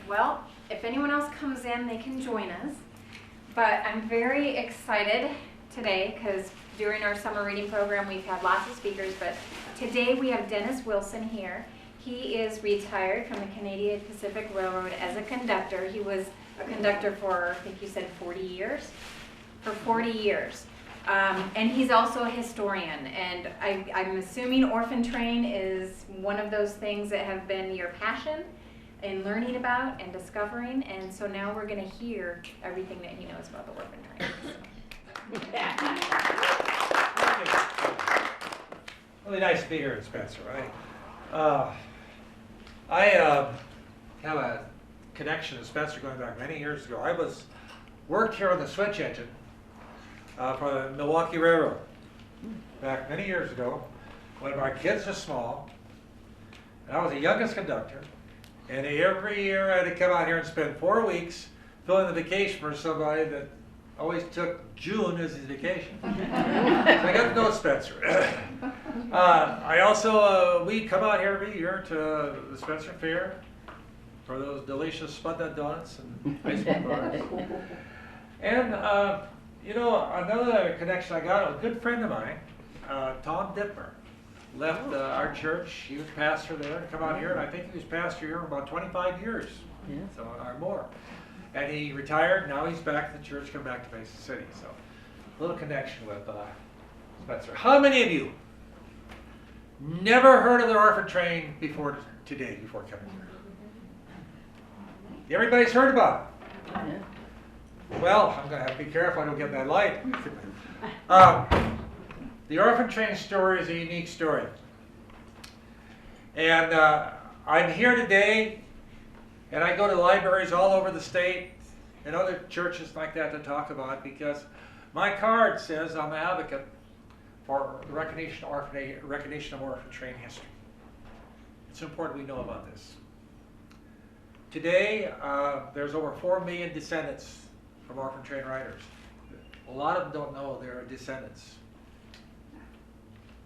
Well, if anyone else comes in, they can join us. But I'm very excited today because during our summer reading program, we've had lots of speakers, but today we have Dennis Wilson here. He is retired from the Canadian Pacific Railroad as a conductor. He was a conductor for, I think you said 40 years? For 40 years. And he's also a historian, and I'm assuming Orphan Train is one of those things that have been your passion in learning about and discovering, and so now we're going to hear everything that he knows about the Orphan Train. Really nice to be here in Spencer, right? I have a connection to Spencer going back many years ago. I worked here on the switch engine for the Milwaukee Railroad back many years ago when our kids were small, and I was the youngest conductor, and every year I had to come out here and spend 4 weeks filling the vacation for somebody that always took June as his vacation. So I got to know Spencer. I also, we come out here every year to the Spencer Fair for those delicious spud nut donuts and ice cream bars. And you know, another connection I got, a good friend of mine, Tom Dittmer, left our church. He was pastor there to come out here, and I think he was pastor here for about 25 years, so or more. And he retired. Now he's back at the church, come back to Mason City. So, a little connection with Spencer. How many of you never heard of the Orphan Train before today, before coming here? Everybody's heard about it. Well, I'm going to have to be careful I don't get that light. The Orphan Train story is a unique story. And I'm here today, and I go to libraries all over the state and other churches like that to talk about it because my card says I'm an advocate for the recognition of Orphan Train history. It's important we know about this. Today, there's over 4 million descendants from Orphan Train riders. A lot of them don't know they're descendants.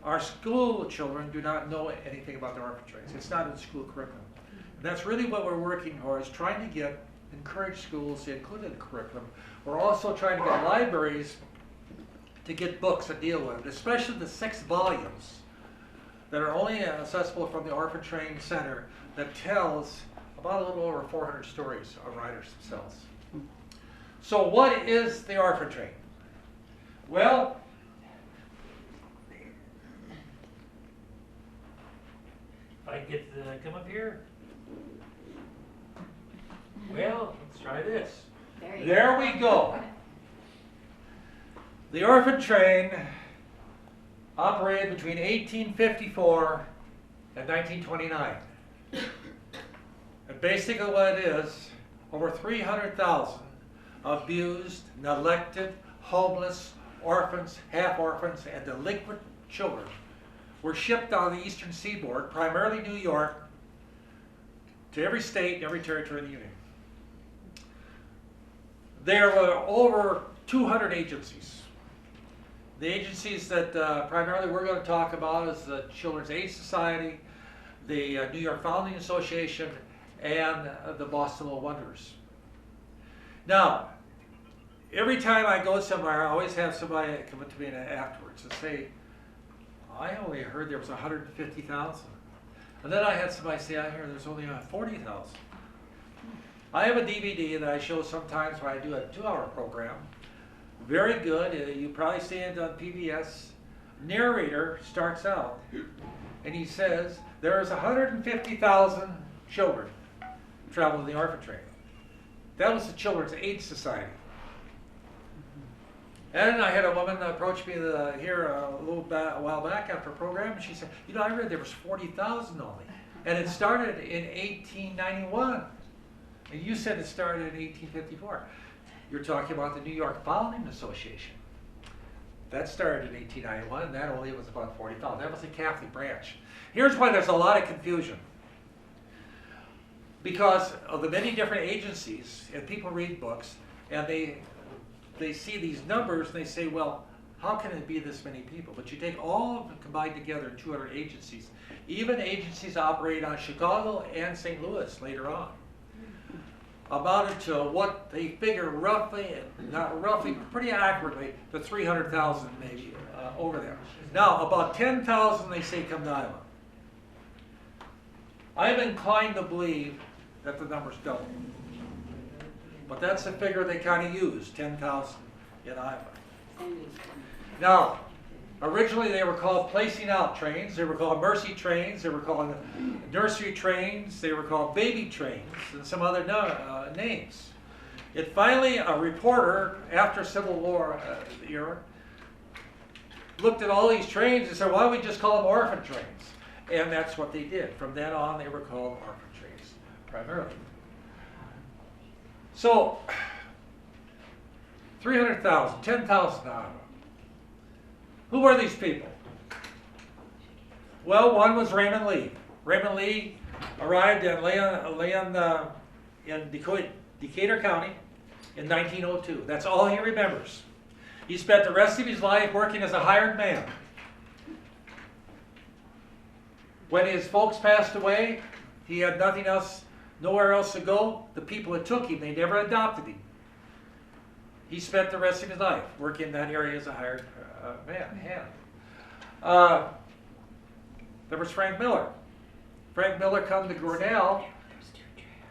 Our school children do not know anything about the Orphan Trains. It's not in the school curriculum. And that's really what we're working for, is trying to encourage schools to include it in the curriculum. We're also trying to get libraries to get books that deal with it, especially the 6 volumes that are only accessible from the Orphan Train Center that tells about a little over 400 stories of riders themselves. So what is the Orphan Train? Well, if I get to come up here, well, let's try this. There we go. The Orphan Train operated between 1854 and 1929. And basically what it is, over 300,000 abused, neglected, homeless, orphans, half-orphans, and delinquent children were shipped on the eastern seaboard, primarily New York, to every state and every territory in the Union. There were over 200 agencies. The agencies that primarily we're going to talk about is the Children's Aid Society, the New York Foundling Association, and the Boston Little Wonders. Now, every time I go somewhere, I always have somebody come up to me afterwards and say, I only heard there was 150,000. And then I had somebody say, I hear there's only 40,000. I have a DVD that I show sometimes when I do a 2-hour program. Very good. You probably see it on PBS. Narrator starts out and he says, there's 150,000 children traveling the Orphan Train. That was the Children's Aid Society. And I had a woman approach me here a while back after a program, and she said, you know, I read there was 40,000 only. And it started in 1891. And you said it started in 1854. You're talking about the New York Foundling Association. That started in 1891, and that only was about 40,000. That was the Catholic branch. Here's why there's a lot of confusion. Because of the many different agencies, and people read books, and they see these numbers, and they say, well, how can it be this many people? But you take all of them combined together in 200 agencies. Even agencies operate on Chicago and St. Louis later on. amounted to what they figure roughly, not roughly, pretty accurately, to 300,000 maybe over there. Now, about 10,000 they say come to Iowa. I'm inclined to believe that the number's double. But that's the figure they kind of use, 10,000 in Iowa. Now, originally they were called placing out trains, they were called mercy trains, they were called nursery trains, they were called baby trains, and some other names. It finally, a reporter, after Civil War era, looked at all these trains and said, why don't we just call them orphan trains? And that's what they did. From then on, they were called orphan trains, primarily. So, 300,000, 10,000 Iowa. Who were these people? Well, one was Raymond Lee. Raymond Lee arrived in Decatur County in 1902. That's all he remembers. He spent the rest of his life working as a hired man. When his folks passed away, he had nothing else, nowhere else to go. The people that took him, they never adopted him. He spent the rest of his life working in that area as a hired hand. There was Frank Miller. Frank Miller come to Grinnell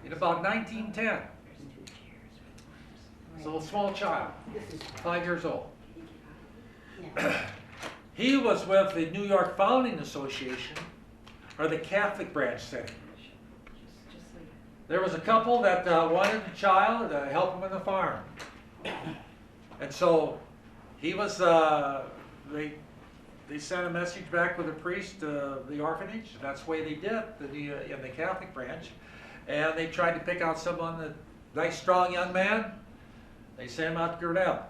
in about 1910. He's a little small child, 5 years old. He was with the New York Founding Association, or the Catholic branch setting. There was a couple that wanted a child to help them in the farm. And so he was, they sent a message back with a priest to the orphanage. That's the way they did in the Catholic branch. And they tried to pick out someone, a nice strong young man. They sent him out to Grinnell.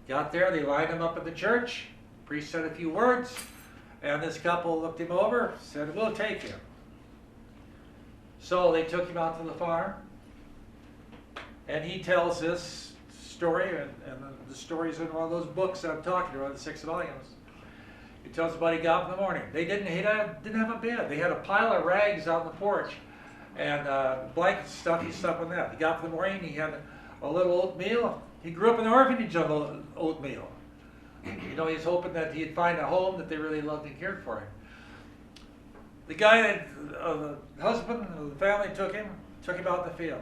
Got there, they lined him up at the church. Priest said a few words. And this couple looked him over, said, we'll take him. So they took him out to the farm. And he tells this story, and the story's in one of those books I'm talking about, the 6 volumes. He tells about he got up in the morning. He didn't have a bed. They had a pile of rags out on the porch, and blankets and stuff. He slept on that. He got up in the morning. He had a little oatmeal. He grew up in the orphanage on oatmeal. You know, he's hoping that he'd find a home that they really loved and cared for him. The guy that the husband of the family took him out in the field.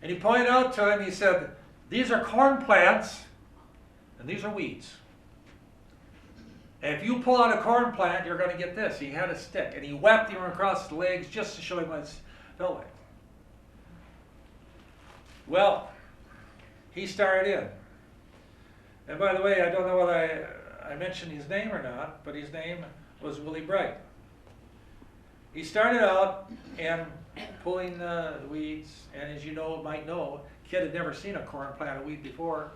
And he pointed out to him, he said, these are corn plants, and these are weeds. And if you pull out a corn plant, you're going to get this. He had a stick, and he whacked him across the legs just to show him what it felt like. Well, he started in. And by the way, I don't know whether I mentioned his name or not, but his name was Willie Bright. He started out and pulling weeds, and as you might know, kid had never seen a corn plant or weed before.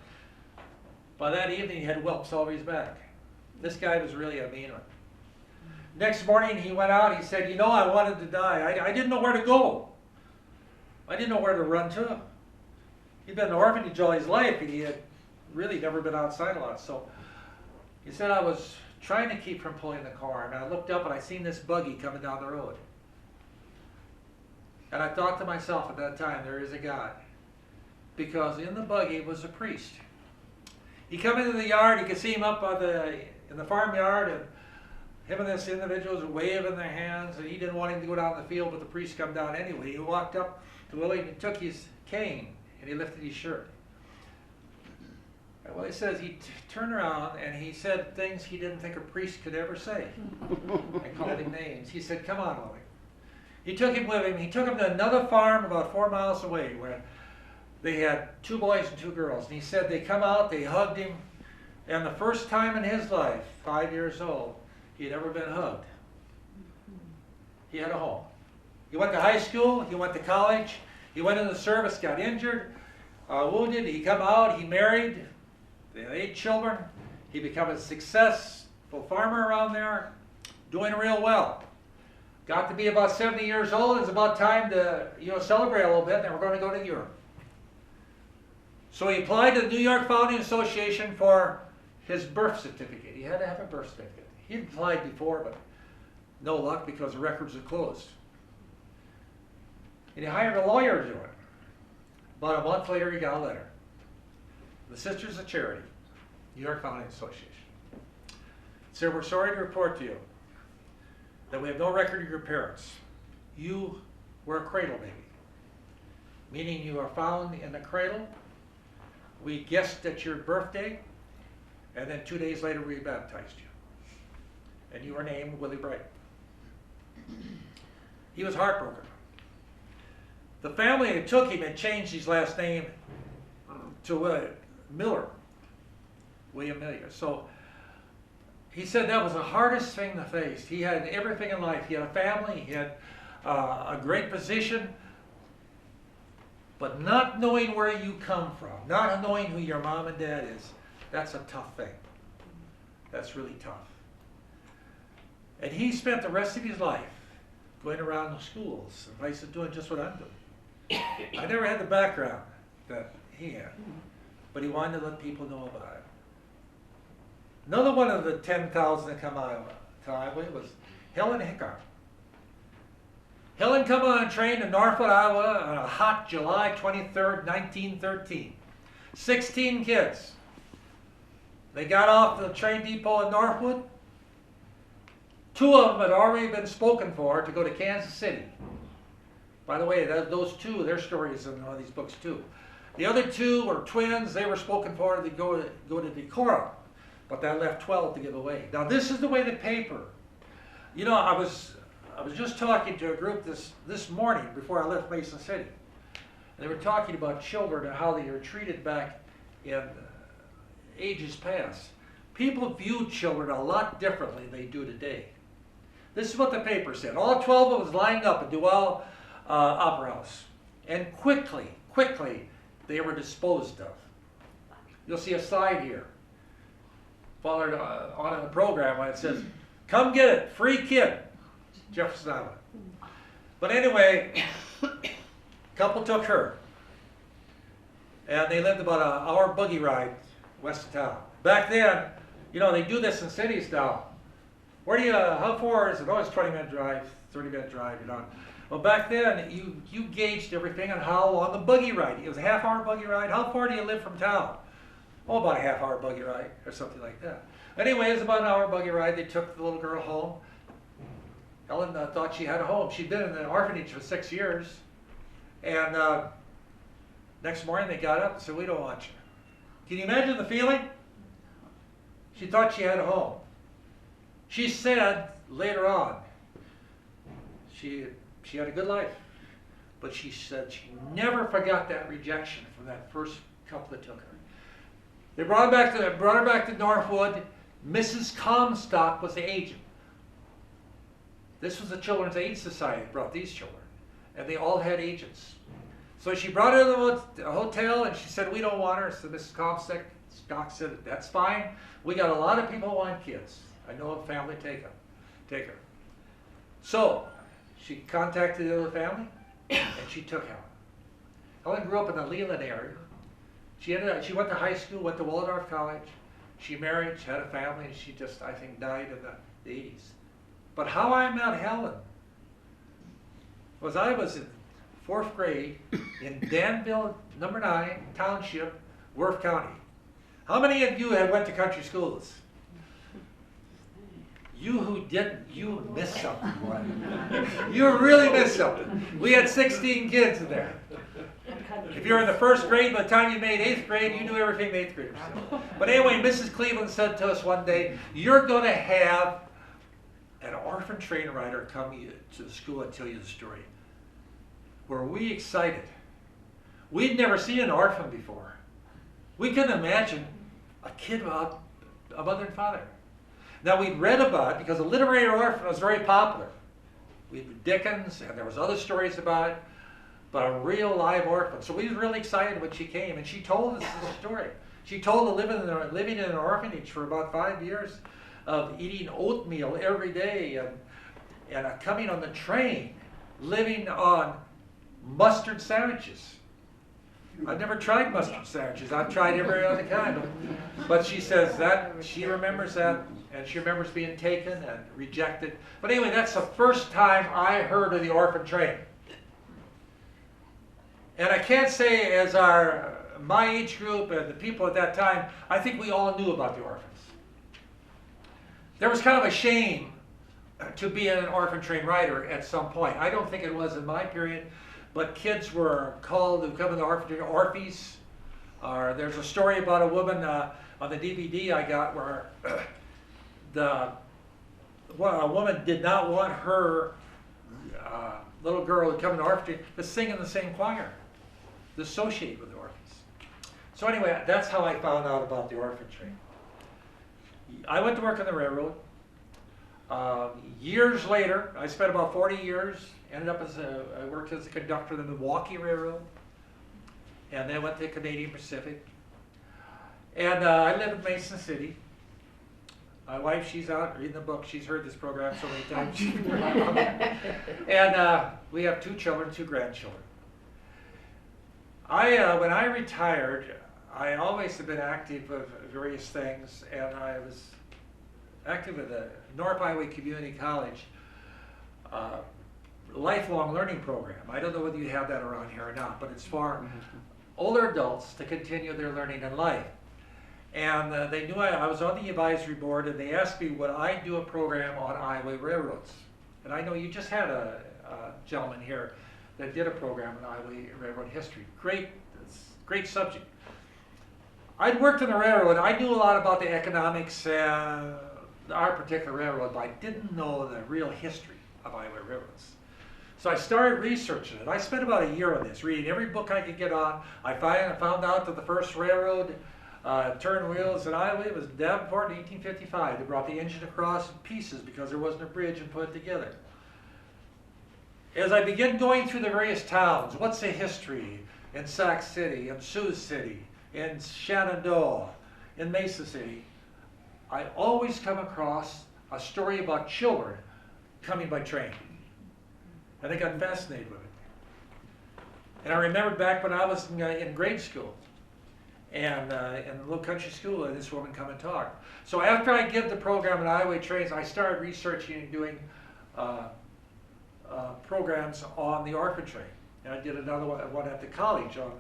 By that evening, he had whelps all over his back. This guy was really a mean one. Next morning, he went out, he said, I wanted to die. I didn't know where to go. I didn't know where to run to. He'd been in the orphanage all his life, and he had really never been outside a lot. So he said, I was trying to keep from pulling the corn. And I looked up and I seen this buggy coming down the road. And I thought to myself at that time, there is a God. Because in the buggy was a priest. He come into the yard, you could see him up in the farmyard, and him and this individual was waving their hands, and he didn't want him to go down the field, but the priest come down anyway. He walked up to Willie and he took his cane and he lifted his shirt. Well, he says he turned around and he said things he didn't think a priest could ever say. I called him names. He said, come on, Willie. He took him with him. He took him to another farm about 4 miles away where they had 2 boys and 2 girls. And he said they come out, they hugged him, and the first time in his life, 5 years old, he had ever been hugged. He had a home. He went to high school, he went to college, he went into the service, got injured, wounded, he come out, he married. They had 8 children. He became a successful farmer around there, doing real well. Got to be about 70 years old. It was about time to celebrate a little bit, and we're going to go to Europe. So he applied to the New York Founding Association for his birth certificate. He had to have a birth certificate. He'd applied before, but no luck because the records are closed. And he hired a lawyer to do it. About a month later, he got a letter. The Sisters of Charity, New York Foundling Association. Said, we're sorry to report to you that we have no record of your parents. You were a cradle baby, meaning you are found in a cradle. We guessed at your birthday, and then 2 days later we baptized you. And you were named Willie Bright. He was heartbroken. The family that took him had changed his last name to Miller, William Miller. So he said that was the hardest thing to face. He had everything in life. He had a family, he had a great position, but not knowing where you come from, not knowing who your mom and dad is, that's a tough thing. That's really tough. And he spent the rest of his life going around the schools and places doing just what I'm doing. I never had the background that he had, but he wanted to let people know about it. Another one of the 10,000 that come out to Iowa was Helen Hickard. Helen come on a train to Northwood, Iowa on a hot July 23rd, 1913. 16 kids. They got off the train depot in Northwood. 2 of them had already been spoken for to go to Kansas City. By the way, those 2, their stories in one of these books too. The other 2 were twins. They were spoken for to go to Decorah, but that left 12 to give away. Now this is the way the paper. You know, I was just talking to a group this morning before I left Mason City. And they were talking about children and how they were treated back in ages past. People viewed children a lot differently than they do today. This is what the paper said. All 12 of them was lined up at Duval Opera House. And quickly, they were disposed of. You'll see a slide here, followed on in the program when it says, come get it, free kid, Jefferson Iowa. But anyway, couple took her. And they lived about an hour buggy ride west of town. Back then, you know, they do this in cities now. How far is it? Oh, it's 20-minute drive, 30-minute drive, you know. Well, back then, you gauged everything on how long the buggy ride. It was a half-hour buggy ride. How far do you live from town? Oh, about a half-hour buggy ride or something like that. Anyway, it was about an hour buggy ride. They took the little girl home. Helen thought she had a home. She'd been in an orphanage for 6 years. And next morning, they got up and said, we don't want you. Can you imagine the feeling? She thought she had a home. She said later on, she had a good life, but she said she never forgot that rejection from that first couple that took her. They brought her back to Northwood. Mrs. Comstock was the agent. This was the Children's Aid Society that brought these children, and they all had agents. So she brought her to the hotel, and she said, we don't want her. So Mrs. Comstock said, that's fine. We got a lot of people who want kids. I know a family take her. So she contacted the other family, and she took Helen. Helen grew up in the Leland area. She went to high school, went to Waldorf College. She married, she had a family, and she just, I think, died in the 80s. But how I met Helen was I was in 4th grade in Danville, number 9, Township, Worth County. How many of you have went to country schools? You who didn't, you missed something, boy. You really missed something. We had 16 kids in there. If you were in the 1st grade, by the time you made 8th grade, you knew everything the 8th graders did. But anyway, Mrs. Cleveland said to us one day, you're going to have an orphan train rider come to the school and tell you the story. Were we excited? We'd never seen an orphan before. We couldn't imagine a kid without a mother and father. Now we'd read about it because the literary orphan was very popular. We had Dickens, and there was other stories about it, but a real live orphan. So we were really excited when she came, and she told us the story. She told of living in an orphanage for about 5 years, of eating oatmeal every day, and coming on the train, living on mustard sandwiches. I've never tried mustard sandwiches. I've tried every other kind. But she says that, she remembers that, and she remembers being taken and rejected. But anyway, that's the first time I heard of the orphan train. And I can't say as my age group and the people at that time, I think we all knew about the orphans. There was kind of a shame to be an orphan train rider at some point. I don't think it was in my period, but kids were called to come in the orphan train, orphies. There's a story about a woman on the DVD I got where a woman did not want her little girl to come in the orphan train to sing in the same choir, to associate with the orphans. So anyway, that's how I found out about the orphan train. I went to work on the railroad. Years later, I spent about 40 years, ended up I worked as a conductor of the Milwaukee Railroad, and then went to Canadian Pacific. And I live in Mason City. My wife, she's out reading the book. She's heard this program so many times. And we have 2 children, 2 grandchildren. When I retired, I always have been active with various things, and I was active with the North Iowa Community College lifelong learning program. I don't know whether you have that around here or not, but it's for older adults to continue their learning in life. And they knew I was on the advisory board, and they asked me would I do a program on Iowa railroads. And I know you just had a gentleman here that did a program on Iowa railroad history. Great subject. I'd worked on the railroad. I knew a lot about the economics, our particular railroad, but I didn't know the real history of Iowa railroads. So I started researching it. I spent about a year on this, reading every book I could get on. I found out that the first railroad turned wheels in Iowa. It was Davenport in 1855. They brought the engine across in pieces because there wasn't a bridge and put it together. As I began going through the various towns, what's the history in Sac City, in Sioux City, in Shenandoah, in Mesa City, I always come across a story about children coming by train. And I got fascinated with it. And I remembered back when I was in grade school, and in a little country school, and this woman come and talk. So after I give the program on Iowa Trains, I started researching and doing programs on the Orphan Train. And I did another one at the college on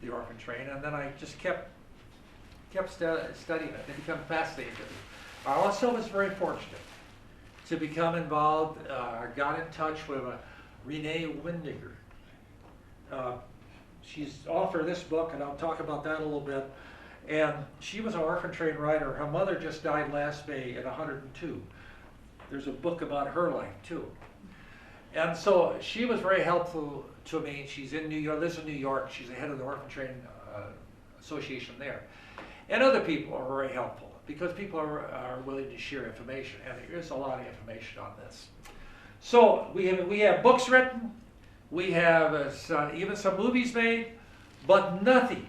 the Orphan Train, and then I just kept studying it. It became fascinating to me. I also was very fortunate to become involved, got in touch with Renee Windiger. She's author of this book, and I'll talk about that a little bit. And she was an Orphan Train writer. Her mother just died last May at 102. There's a book about her life, too. And so she was very helpful to me. She's in New York, lives in New York. She's the head of the Orphan Train Association there. And other people are very helpful because people are willing to share information. And there is a lot of information on this. So we have books written. We have even some movies made. But nothing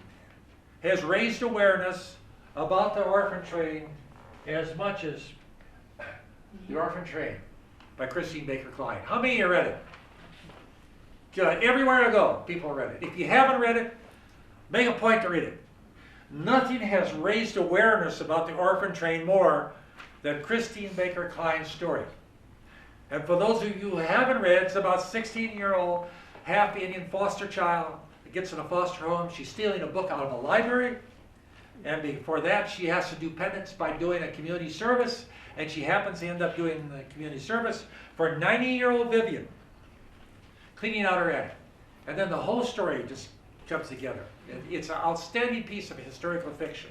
has raised awareness about the Orphan Train as much as The Orphan Train by Christine Baker Klein. How many of you read it? Good. Everywhere I go, people read it. If you haven't read it, make a point to read it. Nothing has raised awareness about the Orphan Train more than Christine Baker Klein's story. And for those of you who haven't read, it's about a 16-year-old half Indian foster child that gets in a foster home. She's stealing a book out of a library. And before that, she has to do penance by doing a community service. And she happens to end up doing the community service for 90-year-old Vivian, cleaning out her attic. And then the whole story just comes together. It's an outstanding piece of historical fiction.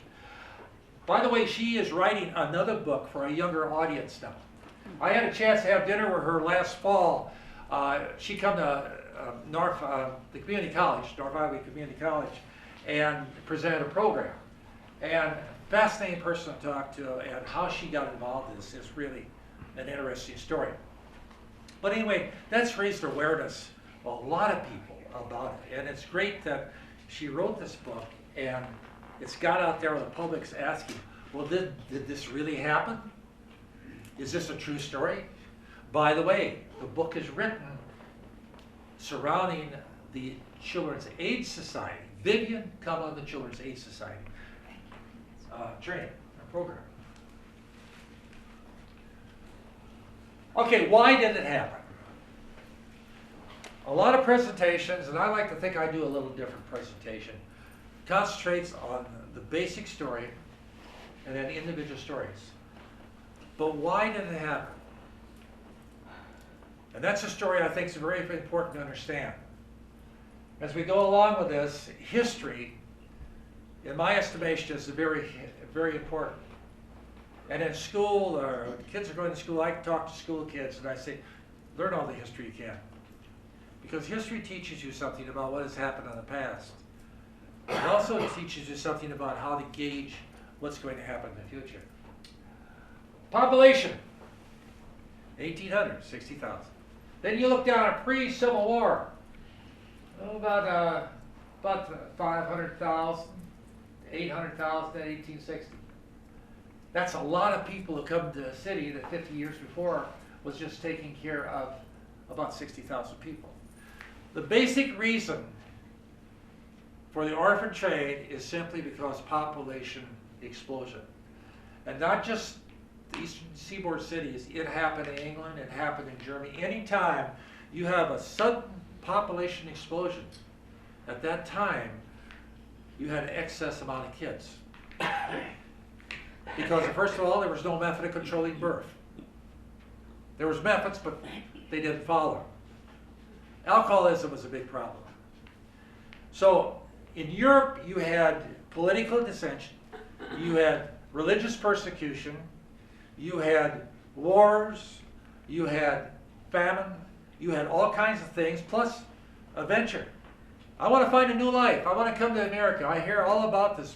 By the way, she is writing another book for a younger audience now. I had a chance to have dinner with her last fall. She come to the community college, North Iowa Community College, and presented a program. And fascinating person to talk to, and how she got involved in this is really an interesting story. But anyway, that's raised awareness of a lot of people about it. And it's great that she wrote this book, and it's got out there where the public's asking, well, did this really happen? Is this a true story? By the way, the book is written surrounding the Children's Aid Society. Vivian come on the Children's Aid Society training program. Okay, why did it happen? a lot of presentations, and I like to think I do a little different presentation, concentrates on the basic story and then individual stories. But why did it happen? And that's a story I think is very important to understand. As we go along with this, history, in my estimation, is very, very important. And in school, or kids are going to school, I talk to school kids and I say, learn all the history you can. Because history teaches you something about what has happened in the past. It also teaches you something about how to gauge what's going to happen in the future. Population, 1800, 60,000. Then you look down at pre-Civil War, about 500,000, 800,000 in 1860. That's a lot of people who come to the city that 50 years before was just taking care of about 60,000 people. The basic reason for the Orphan Train is simply because population explosion. And not just the eastern seaboard cities, it happened in England, it happened in Germany. Anytime you have a sudden population explosion, at that time, you had an excess amount of kids. Because first of all, there was no method of controlling birth. There was methods, but they didn't follow. Alcoholism was a big problem. So in Europe, you had political dissension, you had religious persecution, you had wars, you had famine, you had all kinds of things, plus adventure. I want to find a new life. I want to come to America. I hear all about this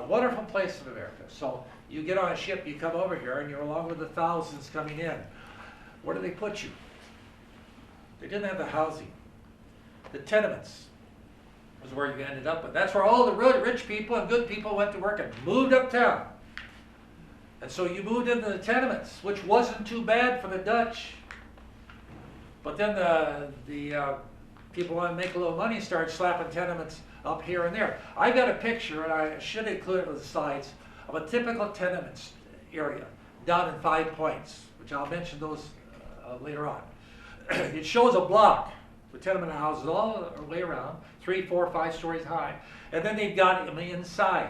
wonderful place in America. So you get on a ship, you come over here, and you're along with the thousands coming in. Where do they put you? They didn't have the housing. The tenements was where you ended up with. That's where all the rich people and good people went to work and moved uptown. And so you moved into the tenements, which wasn't too bad for the Dutch. But then the people want to make a little money, started slapping tenements up here and there. I got a picture, and I should include it with the slides, of a typical tenements area down in 5 Points, which I'll mention those later on. It shows a block with tenement houses all the way around, 3, 4, 5 stories high, and then they've got them inside.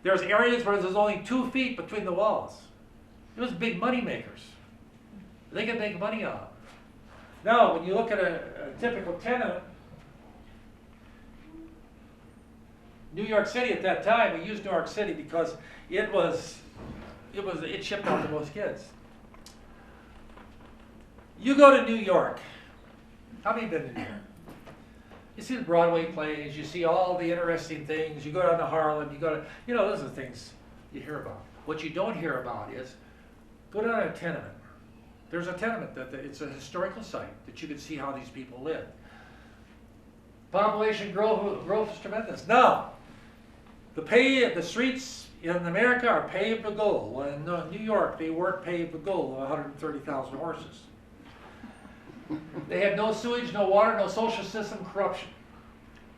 There's areas where there's only 2 feet between the walls. It was big money makers. They could make money on it. Now, when you look at a typical tenement, New York City at that time, we used New York City because it shipped out the most kids. You go to New York. How many have been to New York? You see the Broadway plays, you see all the interesting things, you go down to Harlem, those are the things you hear about. What you don't hear about is, go down to a tenement. There's a tenement it's a historical site that you can see how these people live. Population growth is tremendous. Now, the streets in America are paved with gold. Well, in New York, they weren't paved with gold, 130,000 horses. They had no sewage, no water, no social system, corruption.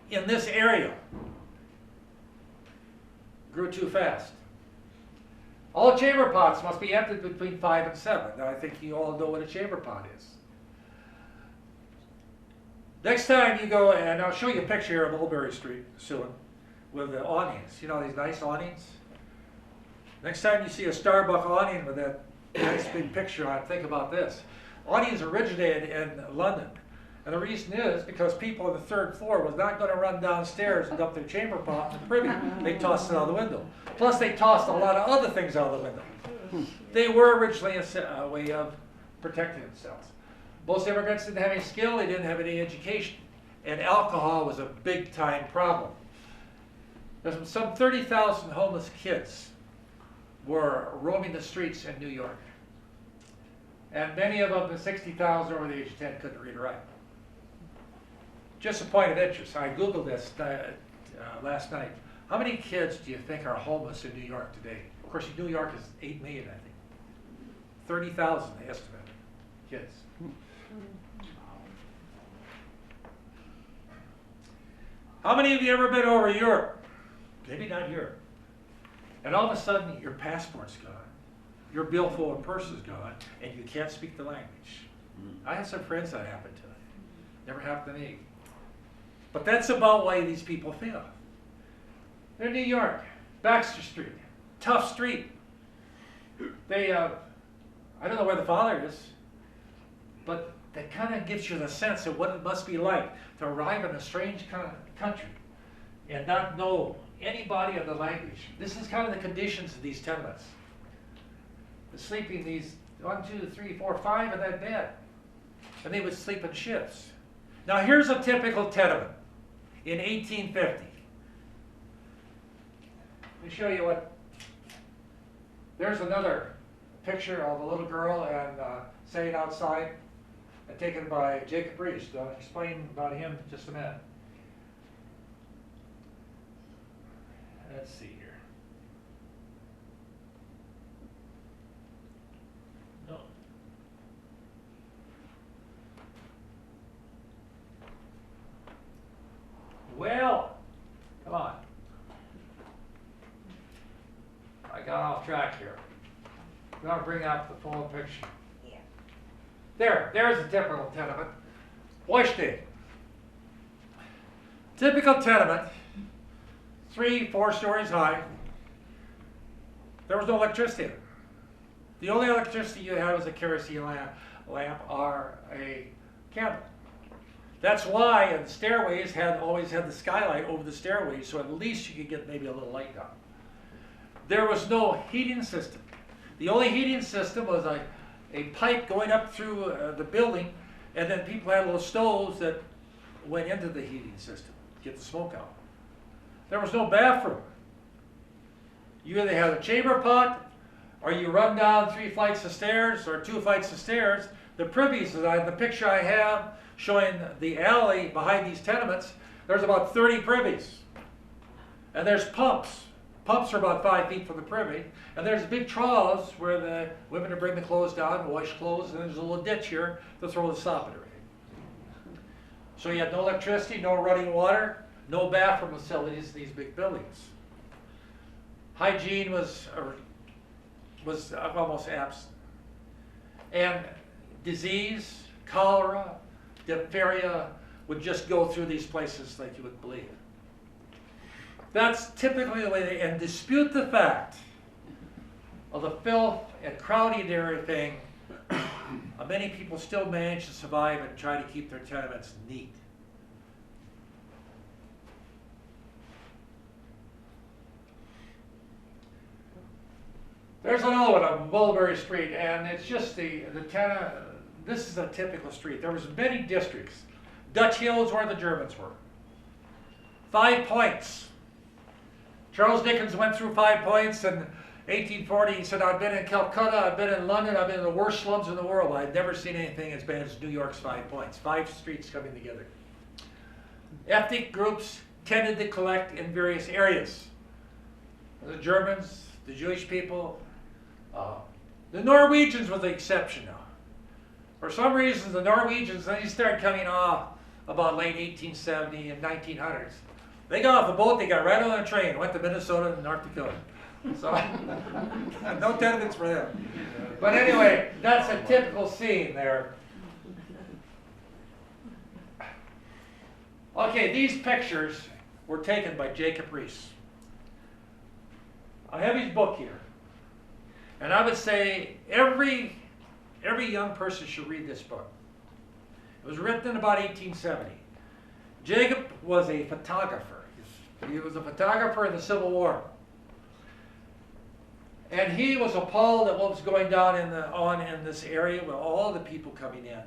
In this area, grew too fast. All chamber pots must be emptied between 5 and 7. Now, I think you all know what a chamber pot is. Next time you go, and I'll show you a picture here of Mulberry Street, Sewin, with the awnings. You know these nice awnings? Next time you see a Starbucks awning with that nice big picture on it, think about this. Awnings originated in London. And the reason is because people on the 3rd floor was not going to run downstairs and dump their chamber pot in the privy. They tossed it out the window. Plus they tossed a lot of other things out the window. They were originally a way of protecting themselves. Most immigrants didn't have any skill, they didn't have any education. And alcohol was a big time problem. There's some 30,000 homeless kids were roaming the streets in New York. And many of them, the 60,000 over the age of 10, couldn't read or write. Just a point of interest, I Googled this last night. How many kids do you think are homeless in New York today? Of course, New York is 8 million, I think. 30,000, they estimate, kids. How many of you ever been over Europe? Maybe not Europe. And all of a sudden, your passport's gone. Your billfold and purse is gone, and you can't speak the language. I have some friends that happened to. Never happened to me. But that's about why these people fail. They're in New York, Baxter Street, tough street. They, I don't know where the father is, but that kind of gives you the sense of what it must be like to arrive in a strange kind of country and not know anybody of the language. This is kind of the conditions of these tenements. The sleeping these 1, 2, 3, 4, 5 in that bed. And they would sleep in shifts. Now here's a typical tenement in 1850. Let me show you what. There's another picture of a little girl and staying outside, and taken by Jacob Reese. I'll explain about him in just a minute. Let's see here. No. Well, come on. I got off track here. I'm going to bring up the full picture. Yeah. There's a typical tenement. Wash day. Typical tenement, 3, 4 stories high. There was no electricity. The only electricity you had was a kerosene lamp or a candle. That's why the stairways always had the skylight over the stairways, so at least you could get maybe a little light down. There was no heating system. The only heating system was a pipe going up through the building, and then people had little stoves that went into the heating system to get the smoke out. There was no bathroom. You either had a chamber pot, or you run down 3 flights of stairs, or 2 flights of stairs. The privies, the picture I have showing the alley behind these tenements, there's about 30 privies. And there's pumps. Pumps are about 5 feet from the privy. And there's big troughs where the women to bring the clothes down, wash clothes, and there's a little ditch here to throw the sop in. So you had no electricity, no running water, no bathroom facilities in these big buildings. Hygiene was almost absent. And disease, cholera, diphtheria would just go through these places like you would believe. That's typically the way they, and dispute the fact of the filth and crowding and everything, many people still manage to survive and try to keep their tenements neat. There's another one on Mulberry Street, and it's just the tenement. This is a typical street. There was many districts. Dutch Hills where the Germans were. 5 Points. Charles Dickens went through 5 Points in 1840. He said, I've been in Calcutta, I've been in London, I've been in the worst slums in the world. I've never seen anything as bad as New York's 5 Points. 5 streets coming together. Ethnic groups tended to collect in various areas. The Germans, the Jewish people, the Norwegians was the exception now. For some reason, the Norwegians, they started coming off about late 1870 and 1900s. They got off the boat, they got right on a train, went to Minnesota and North Dakota. So, no tenements for them. But anyway, that's a typical scene there. Okay, these pictures were taken by Jacob Reese. I have his book here. And I would say every young person should read this book. It was written in about 1870. Jacob was a photographer. He was a photographer in the Civil War. And he was appalled at what was going down in this area with all the people coming in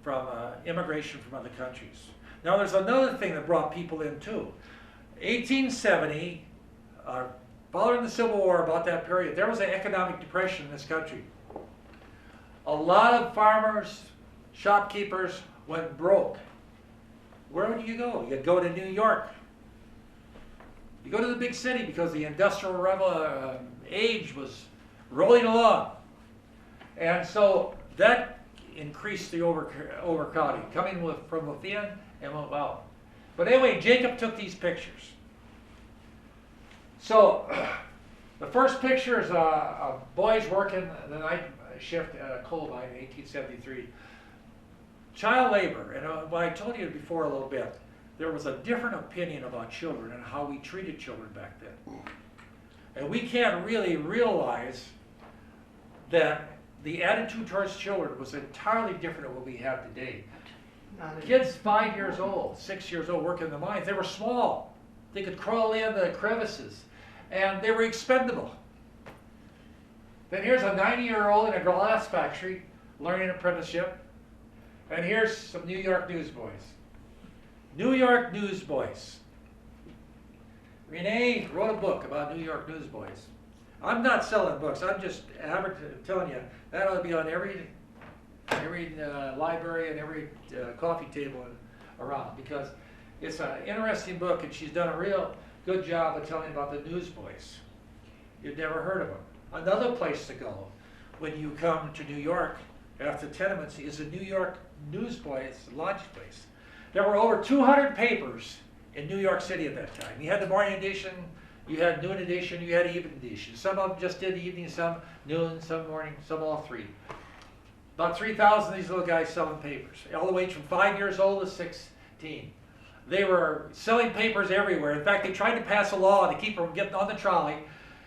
from immigration from other countries. Now there's another thing that brought people in too. 1870, following the Civil War, about that period, there was an economic depression in this country. A lot of farmers, shopkeepers went broke. Where would you go? You'd go to New York. You go to the big city because the industrial age was rolling along. And so that increased the overcrowding, coming from within and went out. But anyway, Jacob took these pictures. So the first picture is boys working the night shift at a coal mine in 1873. child labor, and what I told you before a little bit, there was a different opinion about children and how we treated children back then. And we can't really realize that the attitude towards children was entirely different than what we have today. Kids 5 years old, 6 years old, working in the mines, they were small. They could crawl in the crevices, and they were expendable. Then here's a 90-year-old in a glass factory learning apprenticeship, and here's some New York newsboys. New York newsboys. Renee wrote a book about New York newsboys. I'm not selling books. I'm just telling you that ought to be on every library and every coffee table around, because it's an interesting book, and she's done a real good job of telling about the newsboys. You've never heard of them. Another place to go when you come to New York after tenements is the New York Newsboys Lodge place. There were over 200 papers in New York City at that time. You had the morning edition, you had noon edition, you had evening edition. Some of them just did evening, some noon, some morning, some all three. About 3,000 of these little guys selling papers, all the way from 5 years old to 16. They were selling papers everywhere. In fact, they tried to pass a law to keep them from getting on the trolley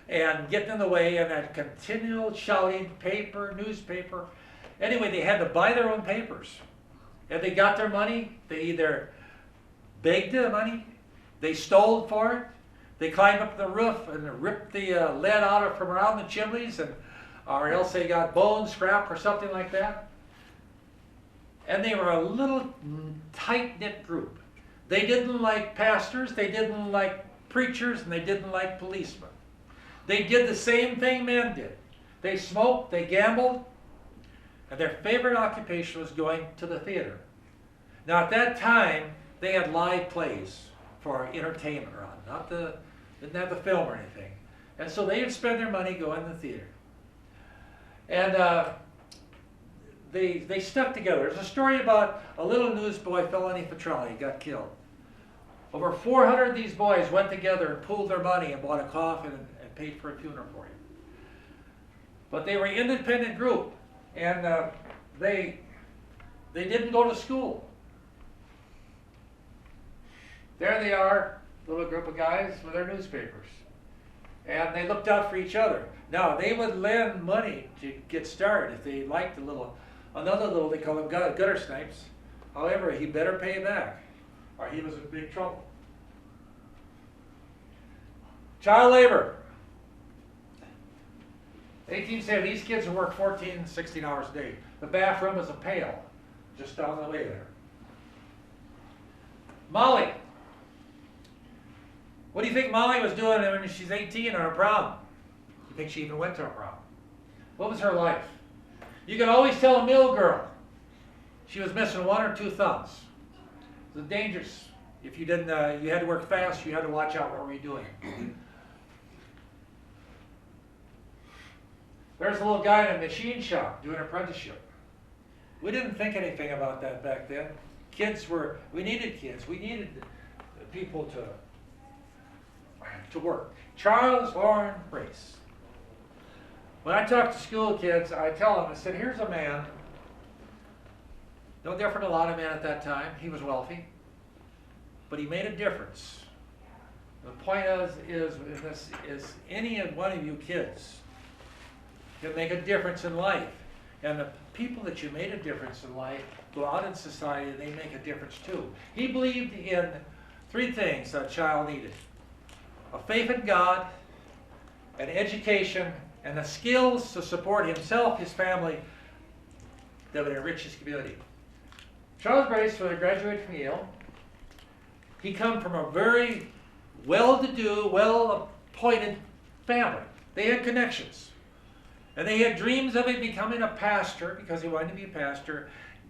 and getting in the way, and that continual shouting, paper, newspaper. Anyway, they had to buy their own papers. And they got their money. They either begged the money, they stole for it, they climbed up the roof and ripped the lead out from around the chimneys, or else they got bone scrap or something like that. And they were a little tight-knit group. They didn't like pastors, they didn't like preachers, and they didn't like policemen. They did the same thing men did. They smoked, they gambled, and their favorite occupation was going to the theater. Now at that time, they had live plays for entertainment on, didn't have the film or anything. And so they would spend their money going to the theater. And they stuck together. There's a story about a little newsboy fell underneath a trolley, got killed. Over 400 of these boys went together and pooled their money and bought a coffin and paid for a funeral for him. But they were an independent group, and they didn't go to school. There they are, little group of guys with their newspapers. And they looked out for each other. Now, they would lend money to get started if they liked another little, they call them gutter snipes. However, he better pay back, or he was in big trouble. Child labor. 1870, these kids would work 14, 16 hours a day. The bathroom was a pail, just down the way there. Molly. What do you think Molly was doing when she's 18 on her prom? You think she even went to her prom? What was her life? You could always tell a mill girl she was missing one or two thumbs. It was dangerous. If you didn't, you had to work fast. You had to watch out what were you doing. There's a little guy in a machine shop doing an apprenticeship. We didn't think anything about that back then. We needed kids. We needed people to work. Charles Warren Reese. When I talk to school kids, I tell them, I said, here's a man, no different than a lot of men at that time. He was wealthy, but he made a difference. The point is any one of you kids can make a difference in life. And the people that you made a difference in life go out in society and they make a difference too. He believed in three things that a child needed: a faith in God, an education, and the skills to support himself, his family, that would enrich his community. Charles Reese was a graduate from Yale. He come from a very well-to-do, well-appointed family. They had connections. And they had dreams of him becoming a pastor, because he wanted to be a pastor,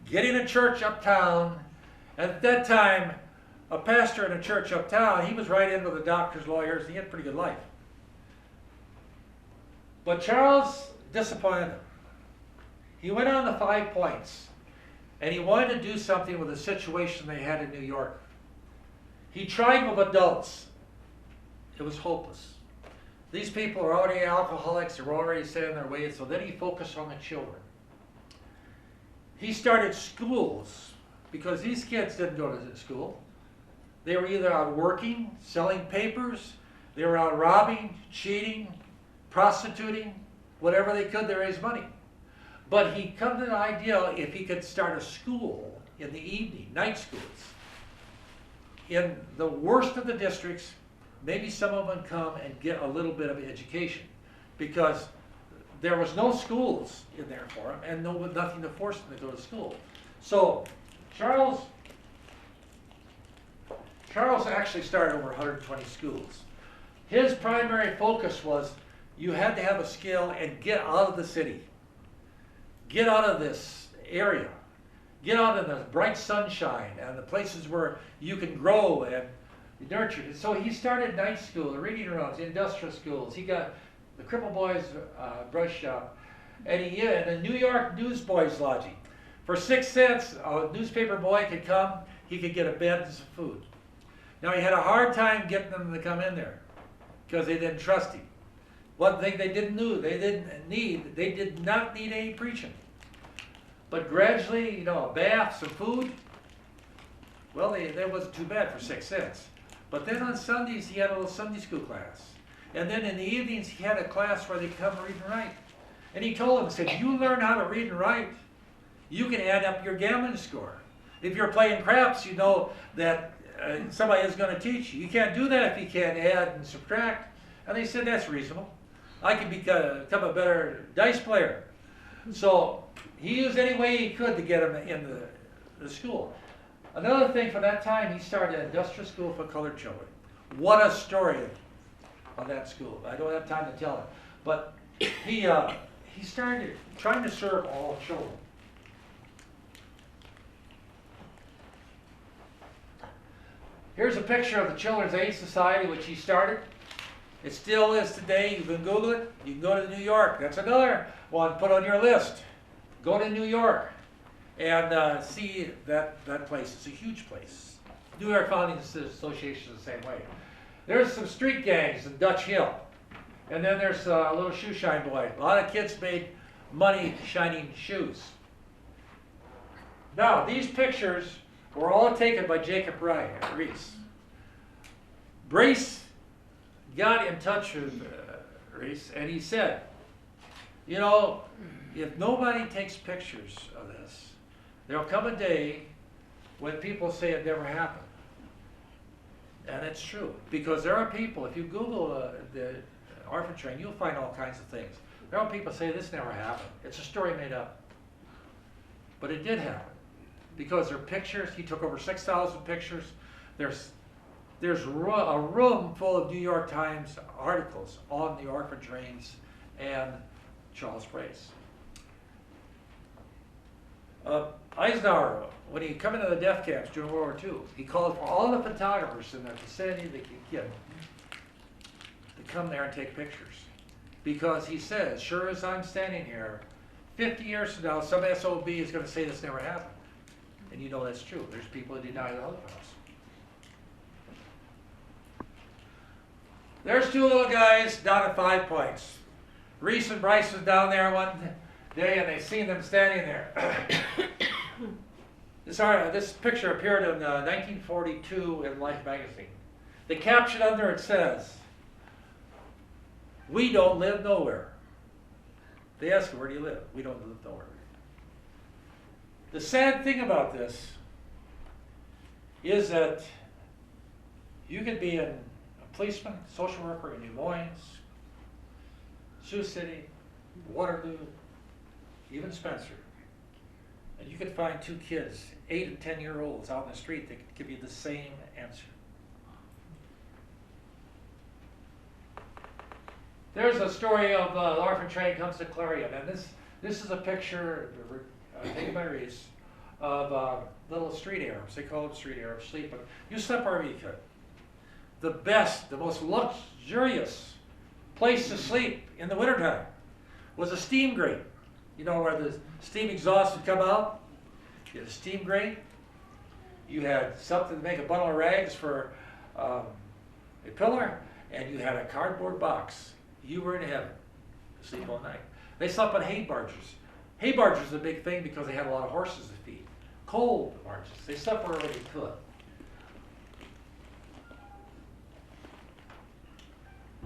getting a church uptown. At that time, a pastor in a church uptown, he was right in with the doctors, lawyers, and he had a pretty good life. But Charles disappointed him. He went on the 5 points, and he wanted to do something with the situation they had in New York. He tried with adults. It was hopeless. These people are already alcoholics, they're already set in their ways, so then he focused on the children. He started schools because these kids didn't go to school. They were either out working, selling papers, they were out robbing, cheating, prostituting, whatever they could to raise money. But he come to the idea if he could start a school in the evening, night schools, in the worst of the districts, maybe some of them come and get a little bit of education, because there was no schools in there for them and nothing to force them to go to school. So Charles actually started over 120 schools. His primary focus was you had to have a skill and get out of the city. Get out of this area. Get out in the bright sunshine and the places where you can grow and nurture. So he started night school, the reading rooms, industrial schools. He got the Cripple Boys brush shop, and the New York Newsboys Lodging. For 6 cents, a newspaper boy could come, he could get a bed and some food. Now he had a hard time getting them to come in there because they didn't trust him. One thing they did not need any preaching. But gradually, a bath, some food, well, that wasn't too bad for 6 cents. But then on Sundays, he had a little Sunday school class. And then in the evenings, he had a class where they come read and write. And he told them, said, you learn how to read and write, you can add up your gambling score. If you're playing craps, you know that somebody is going to teach you. You can't do that if you can't add and subtract. And they said, that's reasonable. I can become a better dice player. So he used any way he could to get him in the school. Another thing, for that time, he started an industrial school for colored children. What a story of that school. I don't have time to tell it. But he started trying to serve all children. Here's a picture of the Children's Aid Society, which he started. It still is today. You can Google it. You can go to New York. That's another one put on your list. Go to New York and see that place. It's a huge place. New York Founding Association is the same way. There's some street gangs in Dutch Hill. And then there's a little shoe shine boy. A lot of kids made money shining shoes. Now, these pictures were all taken by Jacob Reese. Reese got in touch with Reese, and he said, if nobody takes pictures of this, there'll come a day when people say it never happened. And it's true, because there are people, if you Google the Orphan Train, you'll find all kinds of things. There are people say this never happened. It's a story made up. But it did happen. Because there are pictures. He took over 6,000 pictures. There's a room full of New York Times articles on the Orphan Trains and Charles Brace. Eisenhower, when he came into the death camps during World War II, he called for all the photographers in the vicinity that could get to come there and take pictures. Because he says, sure as I'm standing here, 50 years from now, some SOB is going to say this never happened. And you know that's true. There's people that deny the Holocaust. There's two little guys down at 5 Points. Reese and Bryce was down there one day, and they seen them standing there. This picture appeared in 1942 in Life magazine. The caption under it says, "We don't live nowhere." They ask, where do you live? We don't live nowhere. The sad thing about this is that you could be a policeman, social worker in Des Moines, Sioux City, Waterloo, even Spencer, and you could find two kids, 8 and 10-year-olds out in the street that could give you the same answer. There's a story of the Orphan Train comes to Clarion, and this is a picture taken by Reese of little street Arabs. They call them street Arabs, sleeping. You slept wherever you could. The best, the most luxurious place to sleep in the wintertime was a steam grate. You know where the steam exhaust would come out? You had a steam grate. You had something to make a bundle of rags for a pillar, and you had a cardboard box. You were in heaven to sleep all night. They slept on hay barges. Hay barges was a big thing because they had a lot of horses to feed. cold marches. They slept wherever they could.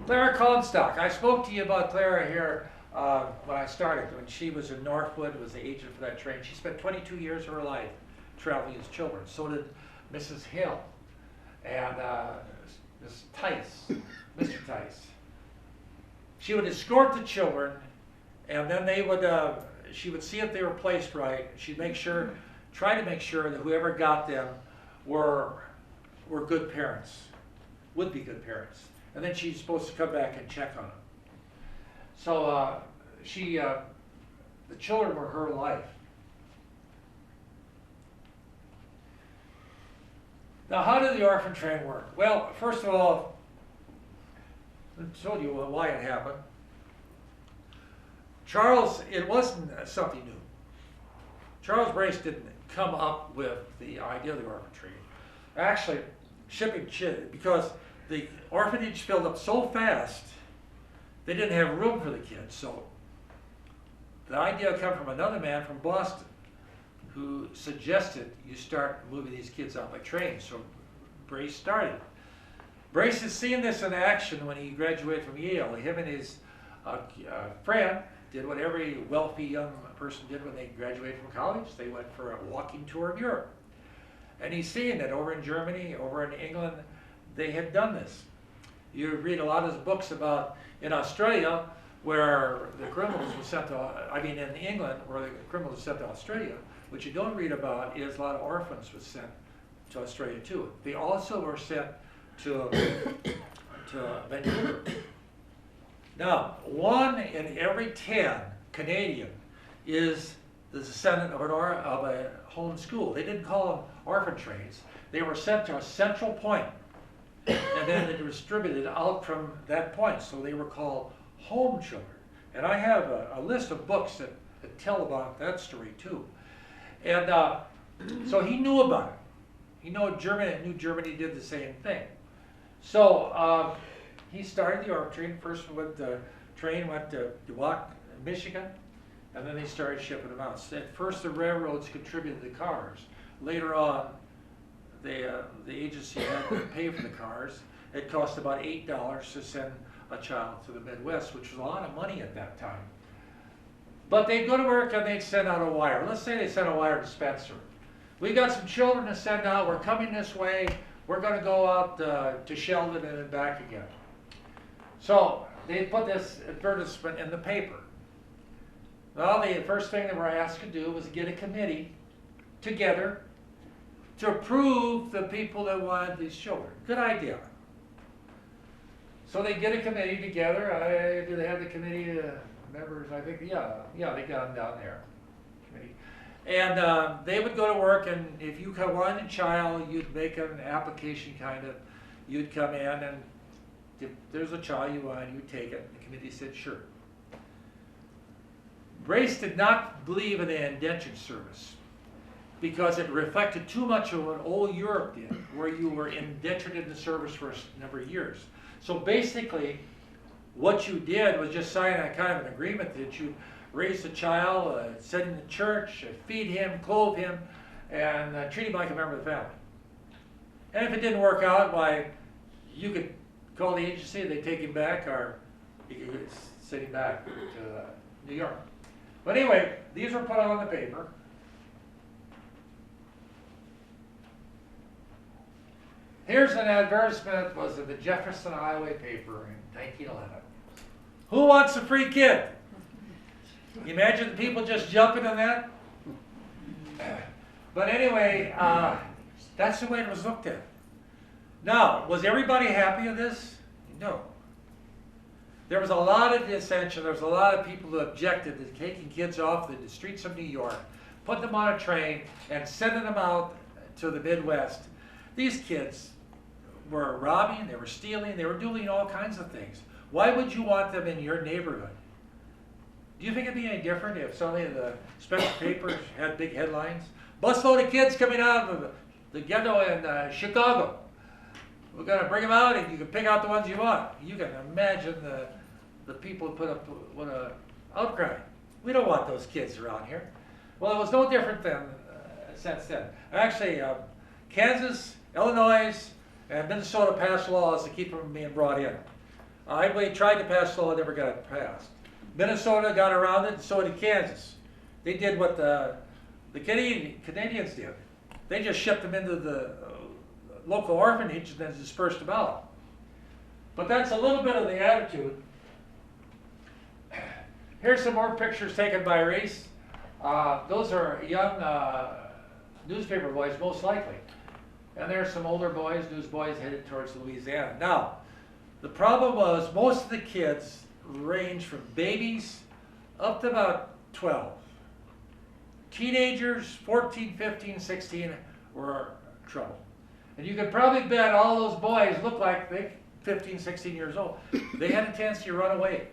Clara Comstock. I spoke to you about Clara here when I started, when she was in Northwood, was the agent for that train. She spent 22 years of her life traveling as children. So did Mrs. Hill and Mrs. Tice, Mr. Tice. She would escort the children, and then they would, she would see if they were placed right. She'd make sure, try to make sure that whoever got them were good parents, would be good parents. And then she's supposed to come back and check on them. So the children were her life. Now, how did the orphan train work? Well, first of all, I told you why it happened. Charles, it wasn't something new. Charles Brace didn't come up with the idea of the orphan train. Actually, because the orphanage filled up so fast, they didn't have room for the kids. So the idea came from another man from Boston who suggested you start moving these kids out by train. So Brace started. Brace has seen this in action when he graduated from Yale. Him and his friend did what every wealthy young person did when they graduated from college. They went for a walking tour of Europe. And he's seen that over in Germany, over in England, they had done this. You read a lot of his books about in Australia, where the criminals were sent to, in England, where the criminals were sent to Australia. What you don't read about is a lot of orphans were sent to Australia too. They also were sent to Vancouver. Now, 1 in every 10 Canadian is the descendant of a home school. They didn't call them orphan trains. They were sent to a central point, and then they distributed out from that point. So they were called home children. And I have a list of books that tell about that story too. And so he knew about it. He knew Germany did the same thing. So he started the Orphan Train. First the train went to Dubuque, Michigan, and then they started shipping them out. So at first the railroads contributed the cars. Later on, the agency had to pay for the cars. It cost about $8 to send a child to the Midwest, which was a lot of money at that time. But they'd go to work and they'd send out a wire. Let's say they sent a wire to Spencer. We got some children to send out. We're coming this way. We're going to go out to Sheldon and then back again. So they put this advertisement in the paper. Well, the first thing they were asked to do was get a committee together to approve the people that wanted these children. Good idea. So they get a committee together. Do they have the committee members? I think, yeah, they got them down there. Committee. And they would go to work, and if you wanted a child, you'd make an application kind of. You'd come in, and if there's a child you wanted, you'd take it. The committee said, sure. Brace did not believe in the indentured service because it reflected too much of what old Europe did, where you were indentured in the service for a number of years. So basically, what you did was just sign a kind of an agreement that you raise the child, send him to church, feed him, clothe him, and treat him like a member of the family. And if it didn't work out, why, you could call the agency, they'd take him back, or you could send him back to New York. But anyway, these were put on the paper. Here's an advertisement. It was in the Jefferson Highway paper in 1911. Who wants a free kid? You imagine the people just jumping on that? But anyway, that's the way it was looked at. Now, was everybody happy with this? No. There was a lot of dissension. There was a lot of people who objected to taking kids off the streets of New York, putting them on a train, and sending them out to the Midwest. These kids were robbing, they were stealing, they were doing all kinds of things. Why would you want them in your neighborhood? Do you think it'd be any different if suddenly the special papers had big headlines? Busload of kids coming out of the ghetto in Chicago. We're going to bring them out, and you can pick out the ones you want. You can imagine the people who put up with an outcry. We don't want those kids around here. Well, it was no different since then. Actually, Kansas, Illinois, and Minnesota passed laws to keep them from being brought in. I tried to pass the law, never got it passed. Minnesota got around it, and so did Kansas. They did what the Canadians did. They just shipped them into the local orphanage and then dispersed them out. But that's a little bit of the attitude. Here's some more pictures taken by Reese. Those are young newspaper boys, most likely. And there's some older boys, newsboys headed towards Louisiana. Now, the problem was most of the kids range from babies up to about 12. Teenagers, 14, 15, 16, were trouble. And you could probably bet all those boys looked like they 15, 16 years old. They had a tendency to run away.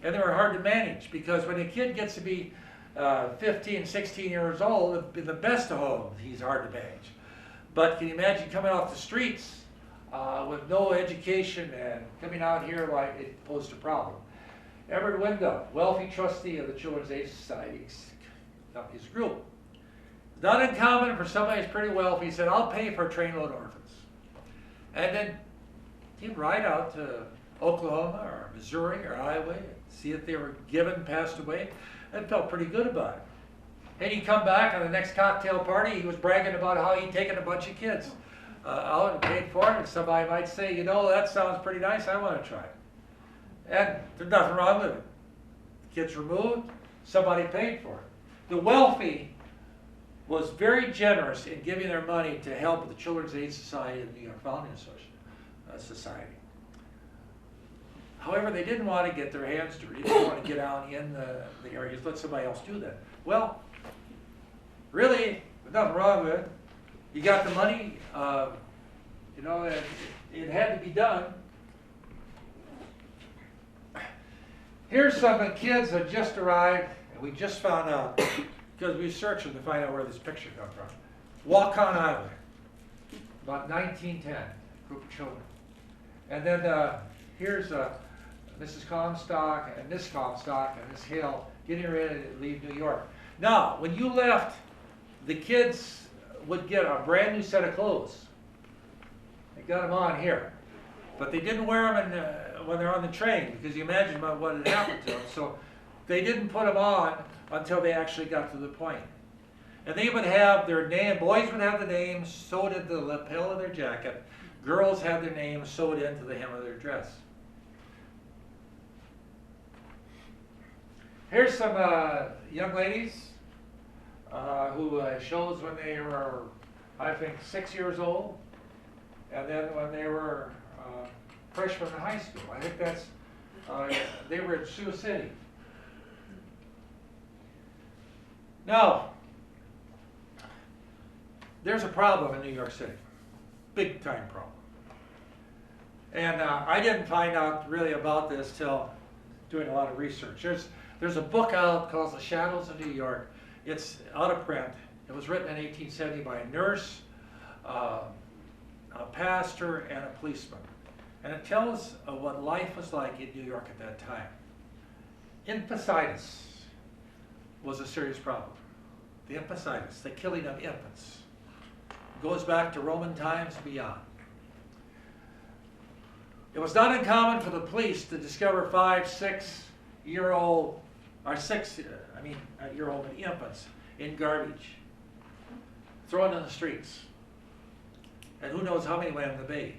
And they were hard to manage because when a kid gets to be 15, 16 years old, in the best of homes, he's hard to manage. But can you imagine coming off the streets with no education and coming out here like it posed a problem? Everett Window, wealthy trustee of the Children's Aid Society, his group. Not uncommon for somebody who's pretty wealthy. He said, I'll pay for a trainload of orphans. And then he'd ride out to Oklahoma or Missouri or Iowa and see if they were given, passed away, and felt pretty good about it. And he'd come back on the next cocktail party, he was bragging about how he'd taken a bunch of kids out and paid for it, and somebody might say, you know, that sounds pretty nice, I want to try it. And there's nothing wrong with it. The kids removed, somebody paid for it. The wealthy was very generous in giving their money to help the Children's Aid Society and the New York Founding Society. However, they didn't want to get their hands dirty. They didn't want to get out in the areas, let somebody else do that. Well, really, there's nothing wrong with it. You got the money, you know, it had to be done. Here's some of the kids that just arrived, and we just found out, because we searched them to find out where this picture come from. Waukon, Iowa, about 1910, group of children. And then here's Mrs. Comstock and Miss Comstock and Miss Hill getting ready to leave New York. Now, when you left, the kids would get a brand new set of clothes. They got them on here. But they didn't wear them when they're on the train, because you imagine about what had happened to them. So they didn't put them on until they actually got to the point. And they would have their name, boys would have the names sewed into the lapel of their jacket. Girls had their names sewed into the hem of their dress. Here's some young ladies who shows when they were, I think, 6 years old, and then when they were freshmen in high school. I think that's, they were in Sioux City. Now, there's a problem in New York City, big time problem. And I didn't find out really about this till doing a lot of research. There's a book out called The Shadows of New York. It's out of print. It was written in 1870 by a nurse, a pastor, and a policeman. And it tells what life was like in New York at that time. Infanticides was a serious problem. The infanticides, the killing of infants, goes back to Roman times and beyond. It was not uncommon for the police to discover 5, 6-year-old, or year-old infants in garbage, thrown in the streets. And who knows how many went in the bay.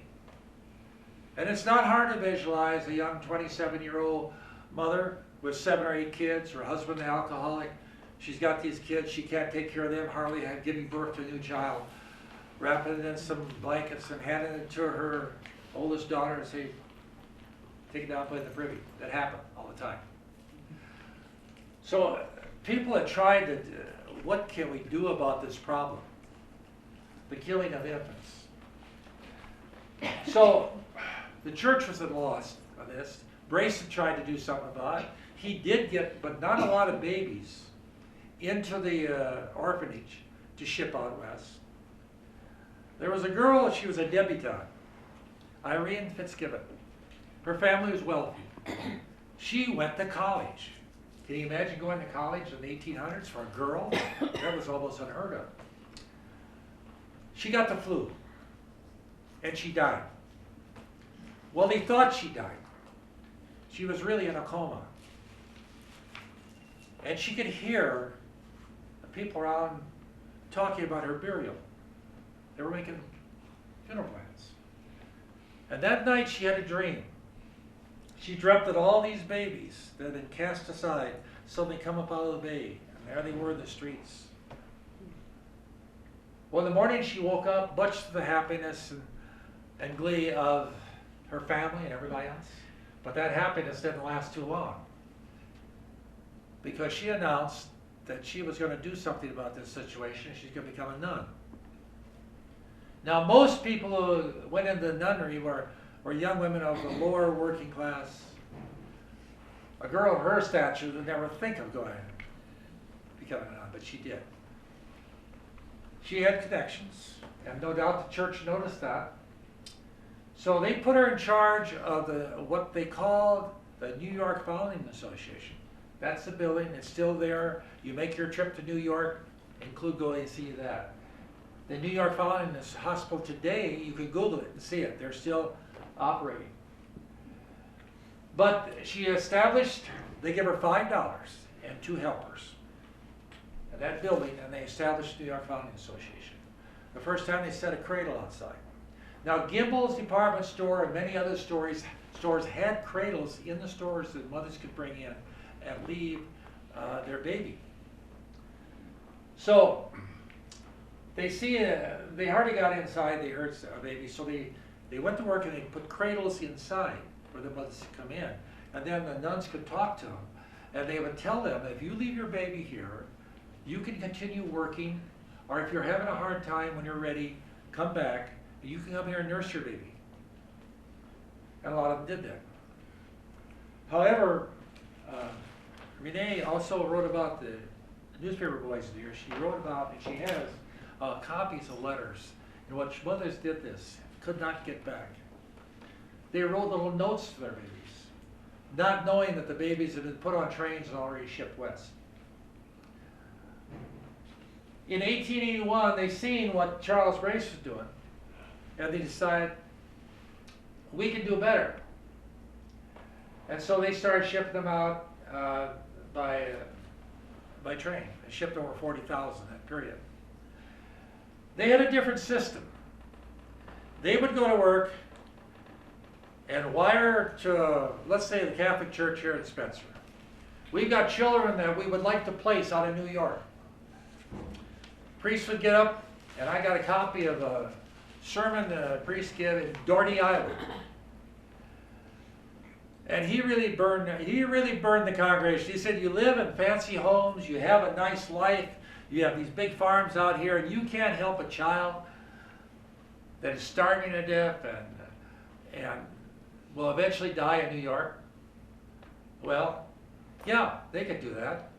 And it's not hard to visualize a young 27-year-old mother with 7 or 8 kids, her husband an alcoholic. She's got these kids, she can't take care of them, hardly giving birth to a new child, wrapping it in some blankets and handing it to her oldest daughter and say, take it down, put it in the privy. That happened all the time. So people had tried to, what can we do about this problem? The killing of infants. So the church was at a loss on this. Grayson tried to do something about it. He did get, but not a lot of babies, into the orphanage to ship out west. There was a girl, she was a debutante, Irene Fitzgibbon. Her family was wealthy. She went to college. Can you imagine going to college in the 1800s for a girl? That was almost unheard of. She got the flu, and she died. Well, they thought she died. She was really in a coma. And she could hear the people around talking about her burial. They were making funeral plans. And that night she had a dream. She dreamt that all these babies that had been cast aside suddenly come up out of the bay, and there they were in the streets. Well, in the morning she woke up, much to the happiness and glee of her family and everybody else. But that happiness didn't last too long, because she announced that she was going to do something about this situation. She's going to become a nun. Now, most people who went into the nunnery were young women of the lower working class. A girl of her stature would never think of going becoming a nun, but she did. She had connections, and no doubt the church noticed that. So they put her in charge of what they called the New York Foundling Association. That's the building, it's still there. You make your trip to New York, include going and see that. The New York Foundling Hospital today, you can Google it and see it. They're still operating. But she established, they give her $5 and 2 helpers in that building, and they established the New York Foundling Association. The first time they set a cradle outside. Now, Gimbel's department store and many other stores had cradles in the stores that mothers could bring in and leave their baby. So they hardly got inside, they heard a baby, so they went to work and they put cradles inside where the mothers could come in. And then the nuns could talk to them, and they would tell them, if you leave your baby here, you can continue working, or if you're having a hard time when you're ready, come back, and you can come here and nurse your baby. And a lot of them did that. However, Renee also wrote about the newspaper boys here. She wrote about, and she has copies of letters in which mothers did this, could not get back. They wrote little notes to their babies, not knowing that the babies had been put on trains and already shipped west. In 1881, they seen what Charles Grace was doing, and they decided, we can do better. And so they started shipping them out by train. They shipped over 40,000 that period. They had a different system. They would go to work and wire to, let's say, the Catholic Church here in Spencer. We've got children that we would like to place out of New York. Priest would get up, and I got a copy of a sermon the priest gave in Doherty Island. And he really burned the congregation. He said, you live in fancy homes, you have a nice life, you have these big farms out here, and you can't help a child that is starving to death and will eventually die in New York. Well, yeah, they could do that.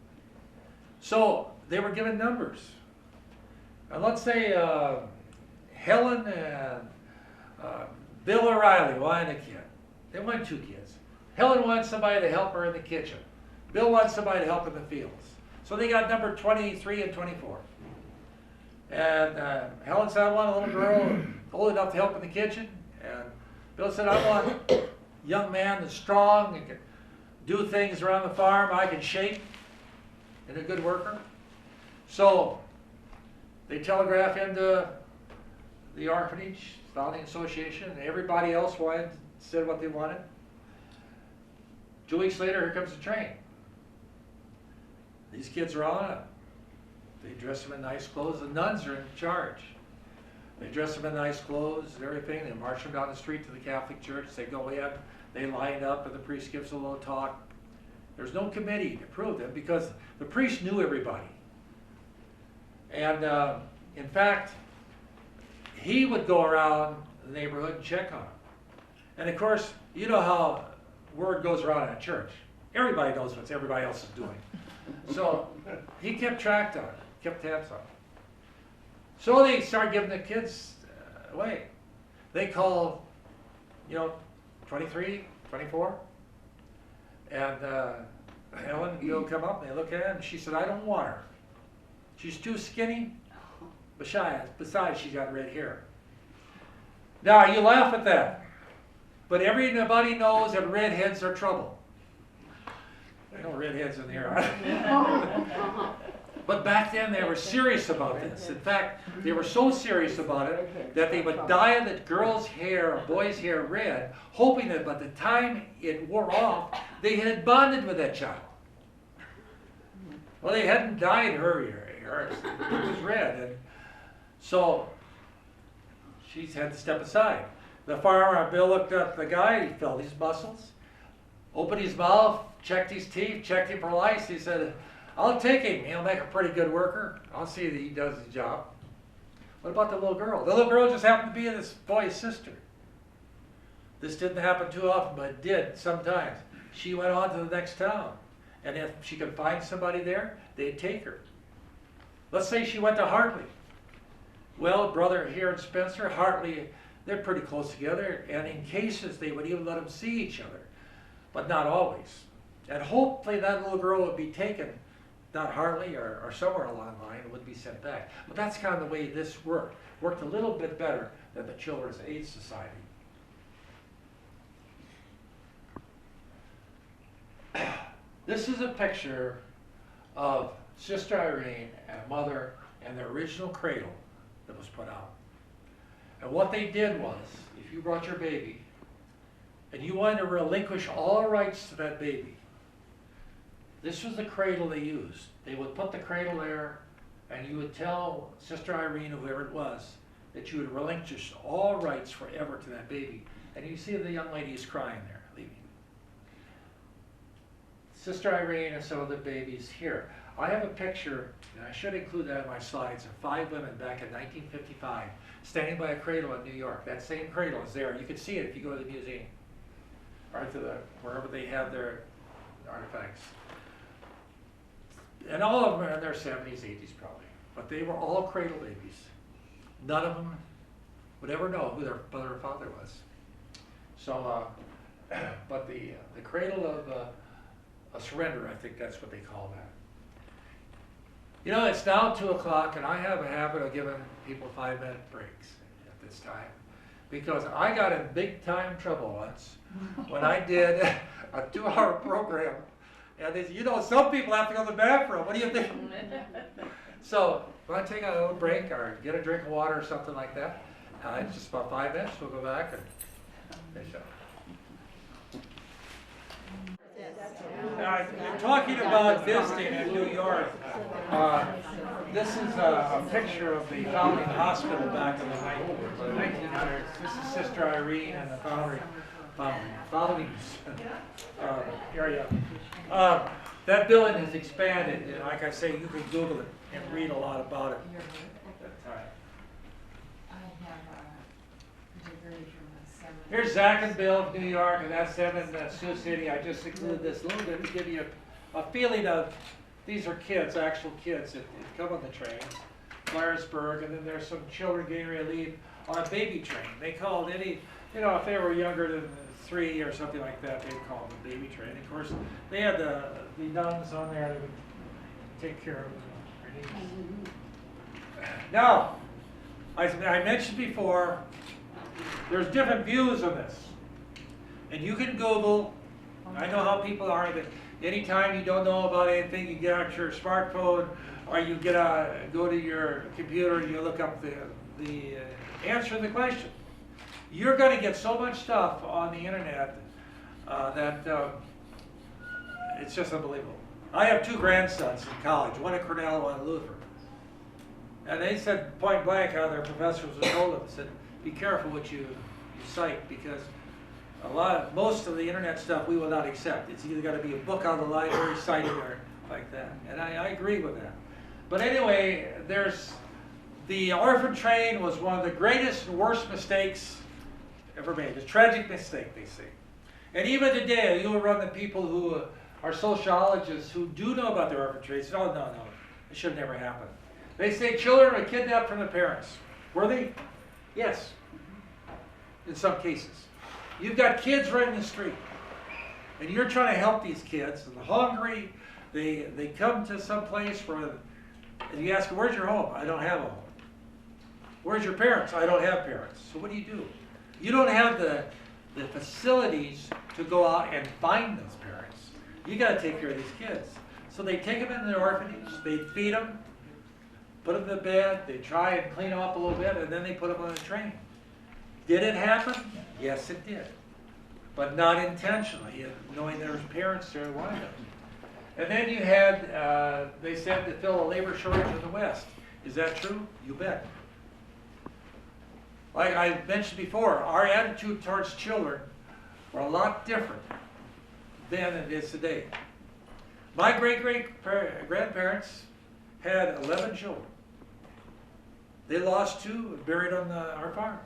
So they were given numbers. And let's say Helen and Bill O'Reilly wanted a kid. They wanted 2 kids. Helen wanted somebody to help her in the kitchen. Bill wanted somebody to help in the fields. So they got number 23 and 24. And Helen said, I want a little girl old enough to help in the kitchen. And Bill said, I want a young man that's strong and can do things around the farm I can shape and a good worker. So they telegraph into the orphanage, founding association, and everybody else said what they wanted. 2 weeks later, here comes the train. These kids are on it. They dress them in nice clothes. The nuns are in charge. They dress them in nice clothes and everything. They march them down the street to the Catholic Church. They go in, they line up, and the priest gives a little talk. There's no committee to approve them because the priest knew everybody. And in fact, he would go around the neighborhood and check on them. And of course, you know how word goes around in a church. Everybody knows what everybody else is doing. So he kept track on it, kept tabs on it. So they started giving the kids away. They called, 23, 24. And Helen and Bill come up and they look at her and she said, I don't want her. She's too skinny Besides, she's got red hair. Now, you laugh at that, but everybody knows that redheads are trouble. There are no redheads in here. But back then, they were serious about this. In fact, they were so serious about it that they would dye the girl's hair, boy's hair red, hoping that by the time it wore off, they had bonded with that child. Well, they hadn't dyed her hair. It was red. And so she had to step aside. The farmer, Bill, looked at the guy. He felt his muscles, opened his mouth, checked his teeth, checked him for lice. He said, I'll take him. He'll make a pretty good worker. I'll see that he does his job. What about the little girl? The little girl just happened to be this boy's sister. This didn't happen too often, but it did sometimes. She went on to the next town. And if she could find somebody there, they'd take her. Let's say she went to Hartley. Well, brother here in Spencer, Hartley, they're pretty close together. And in cases, they would even let them see each other. But not always. And hopefully that little girl would be taken, not Hartley or somewhere along the line, and would be sent back. But that's kind of the way this worked. Worked a little bit better than the Children's Aid Society. This is a picture of Sister Irene and Mother and the original cradle that was put out. And what they did was, if you brought your baby and you wanted to relinquish all rights to that baby, this was the cradle they used. They would put the cradle there, and you would tell Sister Irene, or whoever it was, that you would relinquish all rights forever to that baby. And you see the young lady is crying there, leaving. Sister Irene and some of the babies here. I have a picture, and I should include that in my slides, of 5 women back in 1955 standing by a cradle in New York. That same cradle is there. You can see it if you go to the museum or to wherever they have their artifacts. And all of them are in their 70s, 80s probably. But they were all cradle babies. None of them would ever know who their mother or father was. So, but the cradle of a surrender, I think that's what they call that. You know, it's now 2 o'clock, and I have a habit of giving people 5-minute breaks at this time. Because I got in big time trouble once when I did a 2-hour program. And they, you know, some people have to go to the bathroom. What do you think? So, when I take a little break or get a drink of water or something like that, it's just about 5 minutes. We'll go back and finish up. I'm talking about visiting in New York. This is a picture of the founding hospital back in the 1900s. This is Sister Irene and the founding area. That building has expanded, and like I say, you can Google it and read a lot about it at that time. Here's Zach and Bill, New York, and that's them in Sioux City. I just included this a little bit to give you a feeling of, these are kids, actual kids that come on the train, Clarisburg, and then there's some children getting ready to leave on a baby train. They called any, you know, if they were younger than 3 or something like that, they'd call them a baby train. Of course, they had the nuns on there that would take care of them. Now, I mentioned before, there's different views of this. And you can Google, I know how people are, that anytime you don't know about anything, you get out your smartphone or you go to your computer and you look up the answer to the question. You're going to get so much stuff on the internet that it's just unbelievable. I have 2 grandsons in college, one at Cornell, one at Luther. And they said point blank how their professors told them, said, be careful what you cite, because most of the internet stuff we will not accept. It's either got to be a book out of the library cited or like that. And I agree with that. But anyway, the Orphan Train was one of the greatest and worst mistakes ever made. A tragic mistake, they say. And even today, you'll run the people who are sociologists who do know about the Orphan Train. Oh, no, it should have never happened. They say children are kidnapped from their parents. Were they? Yes, in some cases. You've got kids right in the street, and you're trying to help these kids, and they're hungry. They come to some place where, and you ask them, where's your home? I don't have a home. Where's your parents? I don't have parents. So what do? You don't have the facilities to go out and find those parents. You got to take care of these kids. So they take them into the orphanage, they feed them, put them to bed, they try and clean them up a little bit, and then they put them on a train. Did it happen? Yes, it did. But not intentionally, knowing there was parents there who wanted them. And then you had, they said, to fill a labor shortage in the West. Is that true? You bet. Like I mentioned before, our attitude towards children were a lot different then than it is today. My great-great-grandparents had 11 children. They lost 2 and buried on our farm.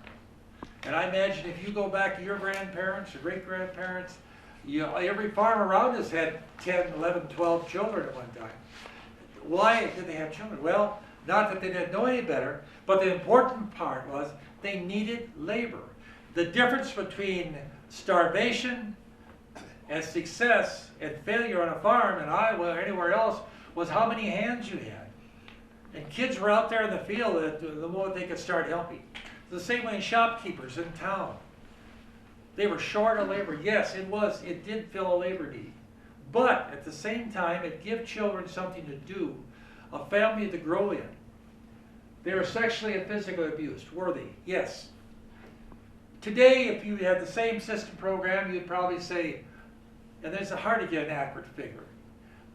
And I imagine if you go back to your grandparents or great-grandparents, every farm around us had 10, 11, 12 children at one time. Why did they have children? Well, not that they didn't know any better, but the important part was they needed labor. The difference between starvation and success and failure on a farm in Iowa or anywhere else was how many hands you had. And kids were out there in the field the moment they could start helping. The same way shopkeepers in town. They were short of labor. Yes, it did fill a labor need. But at the same time, it gave children something to do, a family to grow in. They were sexually and physically abused, were they? Yes. Today, if you had the same system program, you'd probably say, and it's hard to get an accurate figure.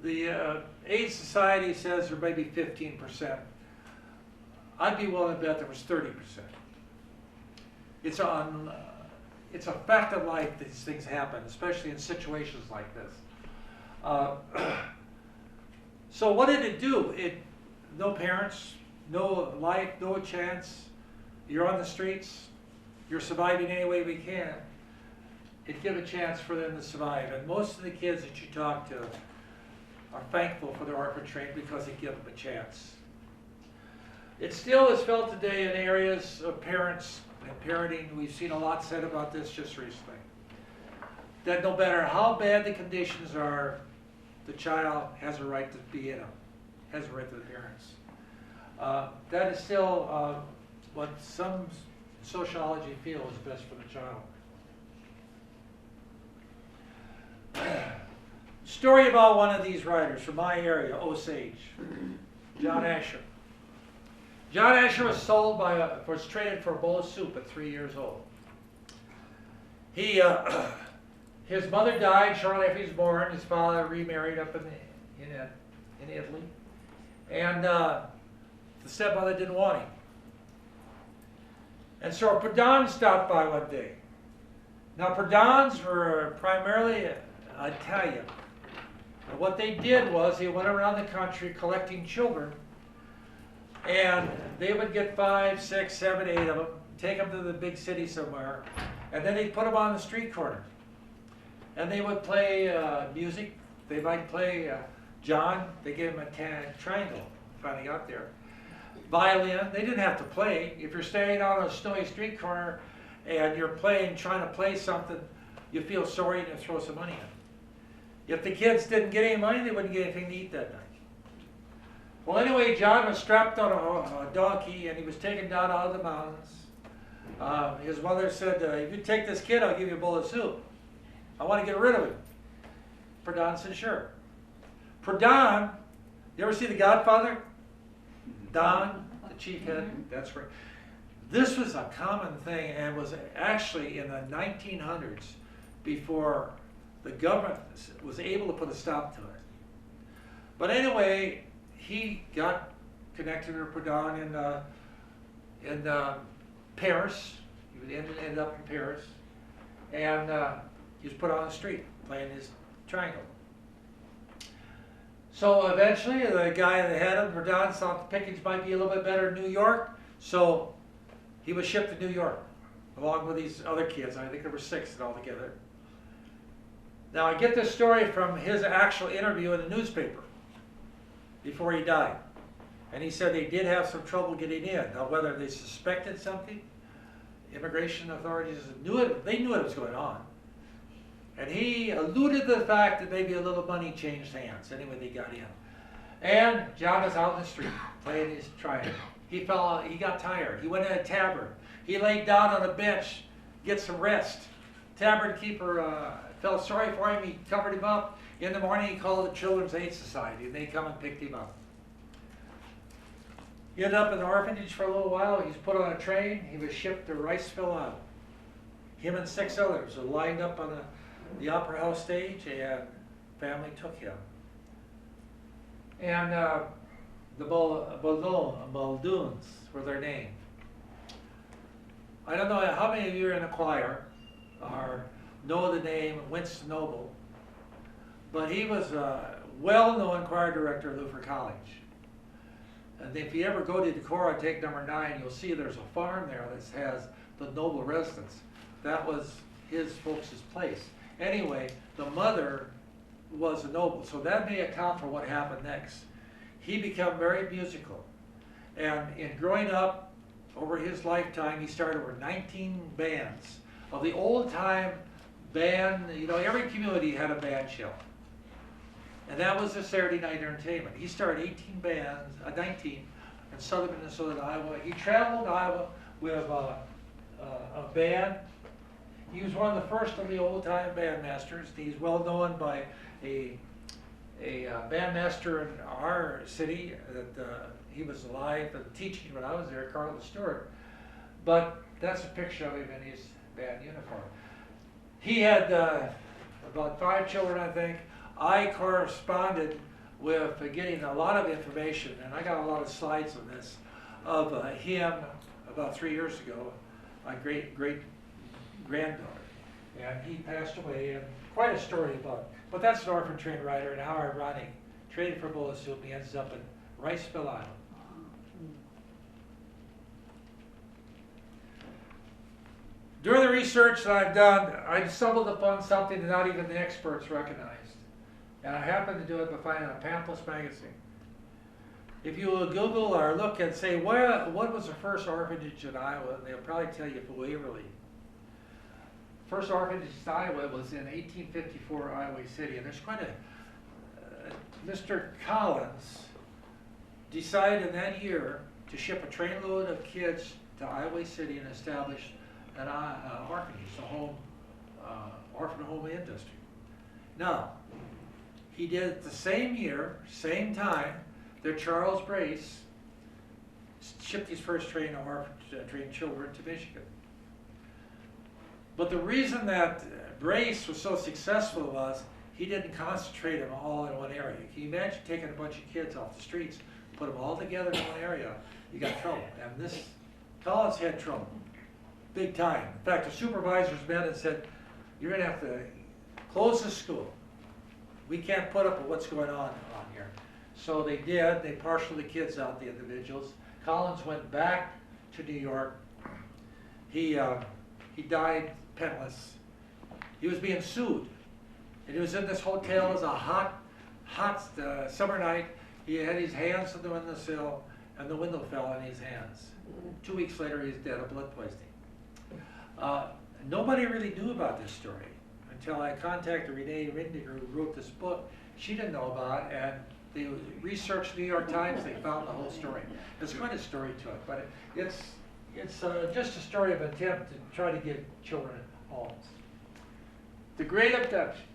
The AIDS Society says there may be 15%. I'd be willing to bet there was 30%. It's a fact of life that these things happen, especially in situations like this. So what did it do? No parents, no life, no chance. You're on the streets. You're surviving any way we can. It gives a chance for them to survive. And most of the kids that you talk to are thankful for the Orphan Train because it gives them a chance. It still is felt today in areas of parents and parenting. We've seen a lot said about this just recently. That no matter how bad the conditions are, the child has a right to be in them, has a right to the parents. That is still what some sociology feel is best for the child. Story about one of these writers from my area, Osage, John Asher. John Asher was was traded for a bowl of soup at 3 years old. His mother died shortly after he was born. His father remarried up in Italy, and the stepmother didn't want him. And so a Pradhan stopped by one day. Now Pradhans were primarily Italian. And what they did was they went around the country collecting children, and they would get 5, 6, 7, 8 of them, take them to the big city somewhere, and then they'd put them on the street corner. And they would play music. They might play John. They gave him a triangle, finally got there. Violin. They didn't have to play. If you're staying on a snowy street corner and you're trying to play something, you feel sorry and you throw some money in. If the kids didn't get any money, they wouldn't get anything to eat that night. Well, anyway, John was strapped on a donkey and he was taken down out of the mountains. His mother said, if you take this kid, I'll give you a bowl of soup. I want to get rid of him. Pradhan said, sure. Pradhan, you ever see The Godfather? Don, the chief head, that's right. This was a common thing and was actually in the 1900s before the government was able to put a stop to it. But anyway, he got connected with Pradhan in Paris. He ended up in Paris. And he was put on the street playing his triangle. So eventually, the guy that had him, Pradhan, thought the pickings might be a little bit better in New York, so he was shipped to New York, along with these other kids. I think there were 6 altogether. Now, I get this story from his actual interview in the newspaper before he died. And he said they did have some trouble getting in. Now, whether they suspected something, immigration authorities knew it, they knew what was going on. And he alluded to the fact that maybe a little money changed hands. Anyway, they got in. And John was out in the street playing his triangle. He got tired. He went in a tavern. He laid down on a bench, get some rest. Tavern keeper felt sorry for him. He covered him up. In the morning, he called the Children's Aid Society, and they come and picked him up. He ended up in the orphanage for a little while. He was put on a train. He was shipped to Riceville Island. Him and 6 others were lined up on the Opera House stage, and family took him. And the Baldoons were their name. I don't know how many of you are in the choir or know the name Winston Noble, but he was a well-known choir director at Luther College. And if you ever go to Decorah and take number 9, you'll see there's a farm there that has the Noble residence. That was his folks' place. Anyway, the mother was a Noble, so that may account for what happened next. He became very musical. And in growing up, over his lifetime, he started over 19 bands. Of the old-time band, you know, every community had a band show. And that was the Saturday night entertainment. He started 19 in southern Minnesota and Iowa. He traveled to Iowa with a band. He was one of the first of the old-time bandmasters. He's well known by a bandmaster in our city that he was alive and teaching when I was there, Carl Stewart. But that's a picture of him in his band uniform. He had about 5 children, I think. I corresponded with getting a lot of information, and I got a lot of slides on this, of him about 3 years ago, my great-granddaughter. And he passed away, and quite a story about it. But that's an Orphan Train rider, and how ironic. Trading for bullet soup, he ends up in Riceville Island. During the research that I've done, I stumbled upon something that not even the experts recognized. And I happened to do it by finding a Pamphlets magazine. If you will Google or look and say, what was the first orphanage in Iowa, they'll probably tell you Waverly. First orphanage in Iowa was in 1854, Iowa City. And there's quite a, Mr. Collins decided in that year to ship a trainload of kids to Iowa City and establish an orphanage, a orphan home industry. Now, he did it the same year, same time, that Charles Brace shipped his first train of orphan train children to Michigan. But the reason that Brace was so successful was he didn't concentrate them all in one area. Can you imagine taking a bunch of kids off the streets, put them all together in one area? You got trouble. And this Collins had trouble, big time. In fact, the supervisors met and said, "You're going to have to close the school. We can't put up with what's going on here." So they did. They parceled the kids out, the individuals. Collins went back to New York. He died penniless. He was being sued. And he was in this hotel. It was a hot summer night. He had his hands on the windowsill, and the window fell in his hands. 2 weeks later, he's dead of blood poisoning. Nobody really knew about this story until I contacted Renee Rindiger, who wrote this book. She didn't know about it, and they researched New York Times. They found the whole story. There's quite a story to it, but it's just a story of attempt to try to give children homes. The Great Abduction,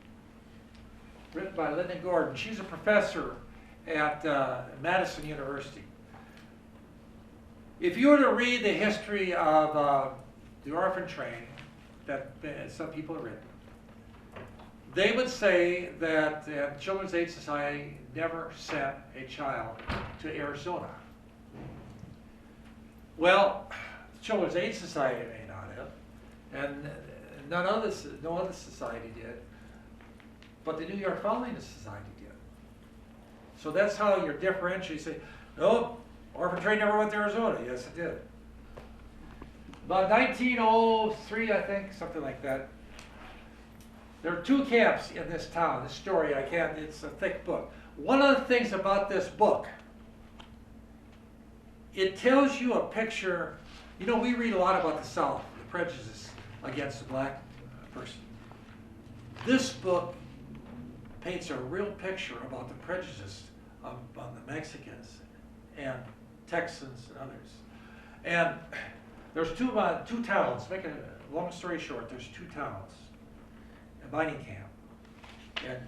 written by Linda Gordon. She's a professor at Madison University. If you were to read the history of the Orphan Train that some people have written, they would say that the Children's Aid Society never sent a child to Arizona. Well, the Children's Aid Society may not have, and no other society did, but the New York Foundling Society did. So that's how you're differentiating. You say, no, Orphan Train never went to Arizona. Yes, it did. About 1903, I think, something like that. There are 2 camps in this town. This story, it's a thick book. One of the things about this book, it tells you a picture. You know, we read a lot about the South, the prejudice against the black person. This book paints a real picture about the prejudice on the Mexicans and Texans and others. And there's two towns, make a long story short, there's two towns, a mining camp. And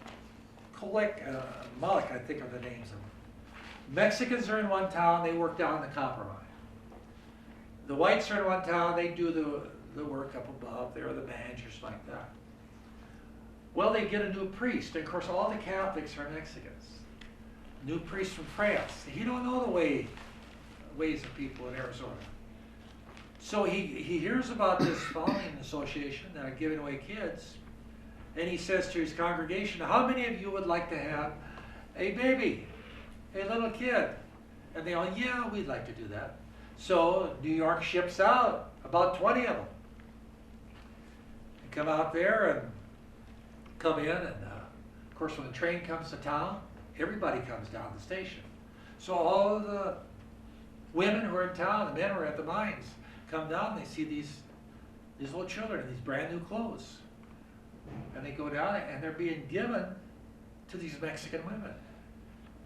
Malik, I think are the names of them. Mexicans are in one town, they work down the copper mine. The whites are in one town, they do the work up above, they're the managers like that. Well, they get a new priest, and of course all the Catholics are Mexicans. New priest from France. He don't know the ways of people in Arizona. So he hears about this following association that are giving away kids, and he says to his congregation, how many of you would like to have a baby, a little kid? And they all, yeah, we'd like to do that. So New York ships out about 20 of them. They come out there and come in, and of course when the train comes to town, everybody comes down the station. So all of the women who are in town, the men who are at the mines, come down, they see these little children in these brand new clothes. And they go down and they're being given to these Mexican women.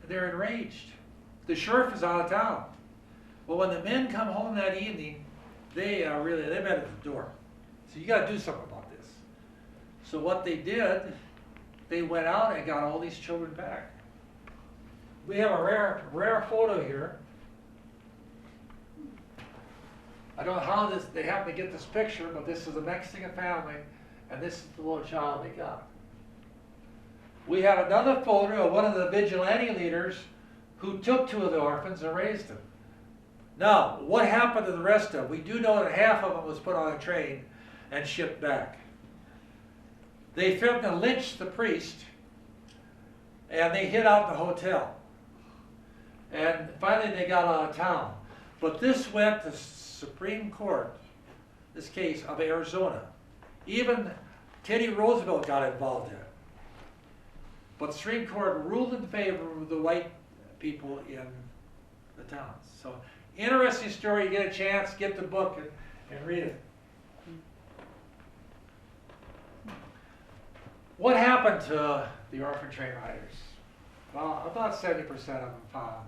And they're enraged. The sheriff is out of town. Well, when the men come home that evening, they've been at the door. So you got to do something about this. So what they did, they went out and got all these children back. We have a rare photo here. I don't know how they happen to get this picture, but this is a Mexican family, and this is the little child they got. We have another photo of one of the vigilante leaders who took two of the orphans and raised them. Now, what happened to the rest of them? We do know that half of them was put on a train and shipped back. They threatened to lynch the priest, and they hid out the hotel. And finally they got out of town. But this went to Supreme Court, this case of Arizona. Even Teddy Roosevelt got involved in it. But the Supreme Court ruled in favor of the white people in the towns. So, interesting story. You get a chance, get the book and read it. What happened to the Orphan Train riders? Well, about 70% of them found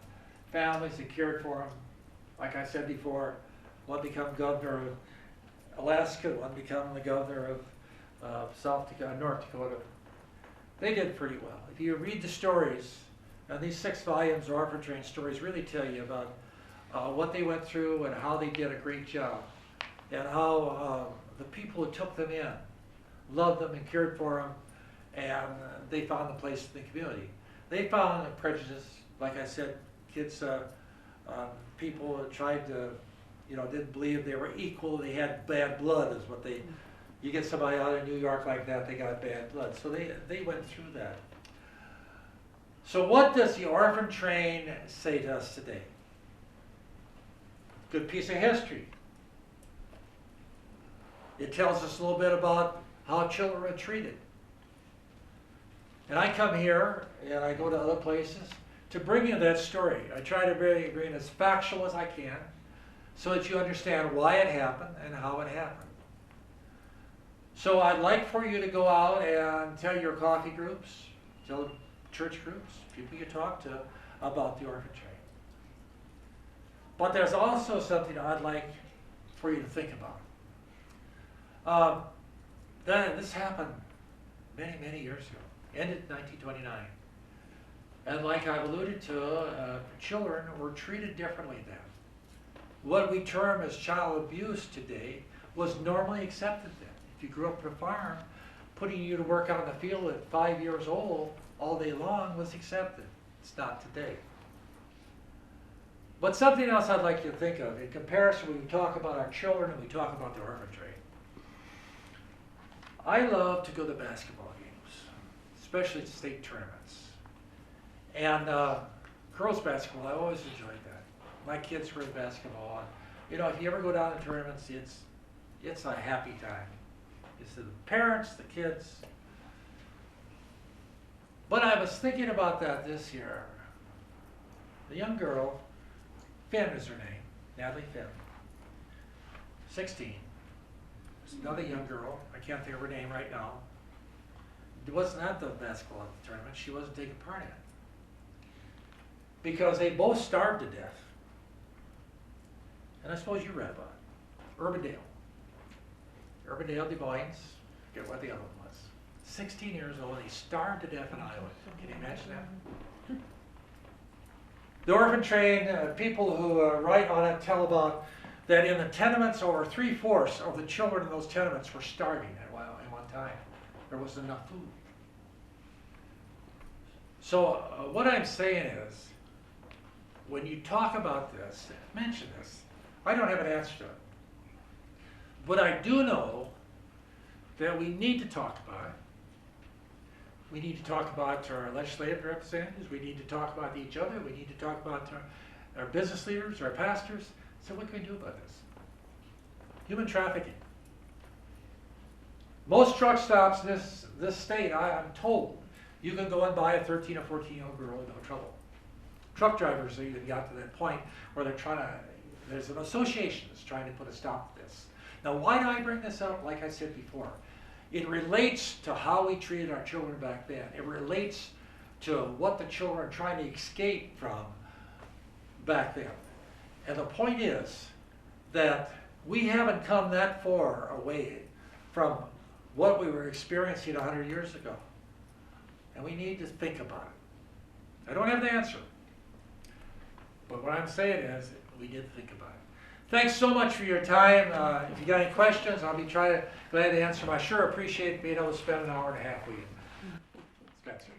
families that cared for them. Like I said before, one became governor of Alaska, one became the governor of North Dakota. They did pretty well. If you read the stories, and these 6 volumes of Orphan Train stories really tell you about what they went through and how they did a great job, and how the people who took them in loved them and cared for them, and they found a place in the community. They found a prejudice, like I said, kids, people tried to, didn't believe they were equal, they had bad blood is what they, you get somebody out of New York like that, they got bad blood. So they went through that. So what does the Orphan Train say to us today? Good piece of history. It tells us a little bit about how children are treated. And I come here, and I go to other places, to bring you that story. I try to bring as factual as I can, so that you understand why it happened and how it happened. So I'd like for you to go out and tell your coffee groups, tell church groups, people you talk to, about the Orphan Train. But there's also something I'd like for you to think about. This happened many, many years ago. Ended in 1929. And like I've alluded to, children were treated differently then. What we term as child abuse today was normally accepted then. If you grew up on a farm, putting you to work out in the field at 5 years old all day long was accepted. It's not today. But something else I'd like you to think of, in comparison when we talk about our children and we talk about the Orphan Train. I love to go to basketball games, especially to state tournaments. And girls basketball, I always enjoyed that. My kids were in basketball. If you ever go down to tournaments, it's a happy time. It's the parents, the kids. But I was thinking about that this year. The young girl, Finn is her name, Natalie Finn, 16. There's another young girl, I can't think of her name right now. It wasn't at the basketball tournament, she wasn't taking part in it. because they both starved to death. And I suppose you read about it. Urbandale. Urbandale Divines, forget what the other one was. 16 years old, and he starved to death in Iowa. Can you imagine that? The Orphan Train, people who write on it tell about that in the tenements, over 3/4 of the children in those tenements were starving at one time. There wasn't enough food. So what I'm saying is, when you talk about this, mention this. I don't have an answer to it. But I do know that we need to talk about it. We need to talk about our legislative representatives. We need to talk about each other. We need to talk about our business leaders, our pastors. So what can we do about this? Human trafficking. Most truck stops in this state, I'm told, you can go and buy a 13 or 14-year-old girl with no trouble. Truck drivers have even got to that point where there's an association that's trying to put a stop to this. Now, why do I bring this up? Like I said before, it relates to how we treated our children back then. It relates to what the children are trying to escape from back then. And the point is that we haven't come that far away from what we were experiencing 100 years ago. And we need to think about it. I don't have the answer. But what I'm saying is we need to think about it. Thanks so much for your time. If you got any questions, I'll be glad to answer them. I sure appreciate being able to spend an hour and a half with you. Spencer.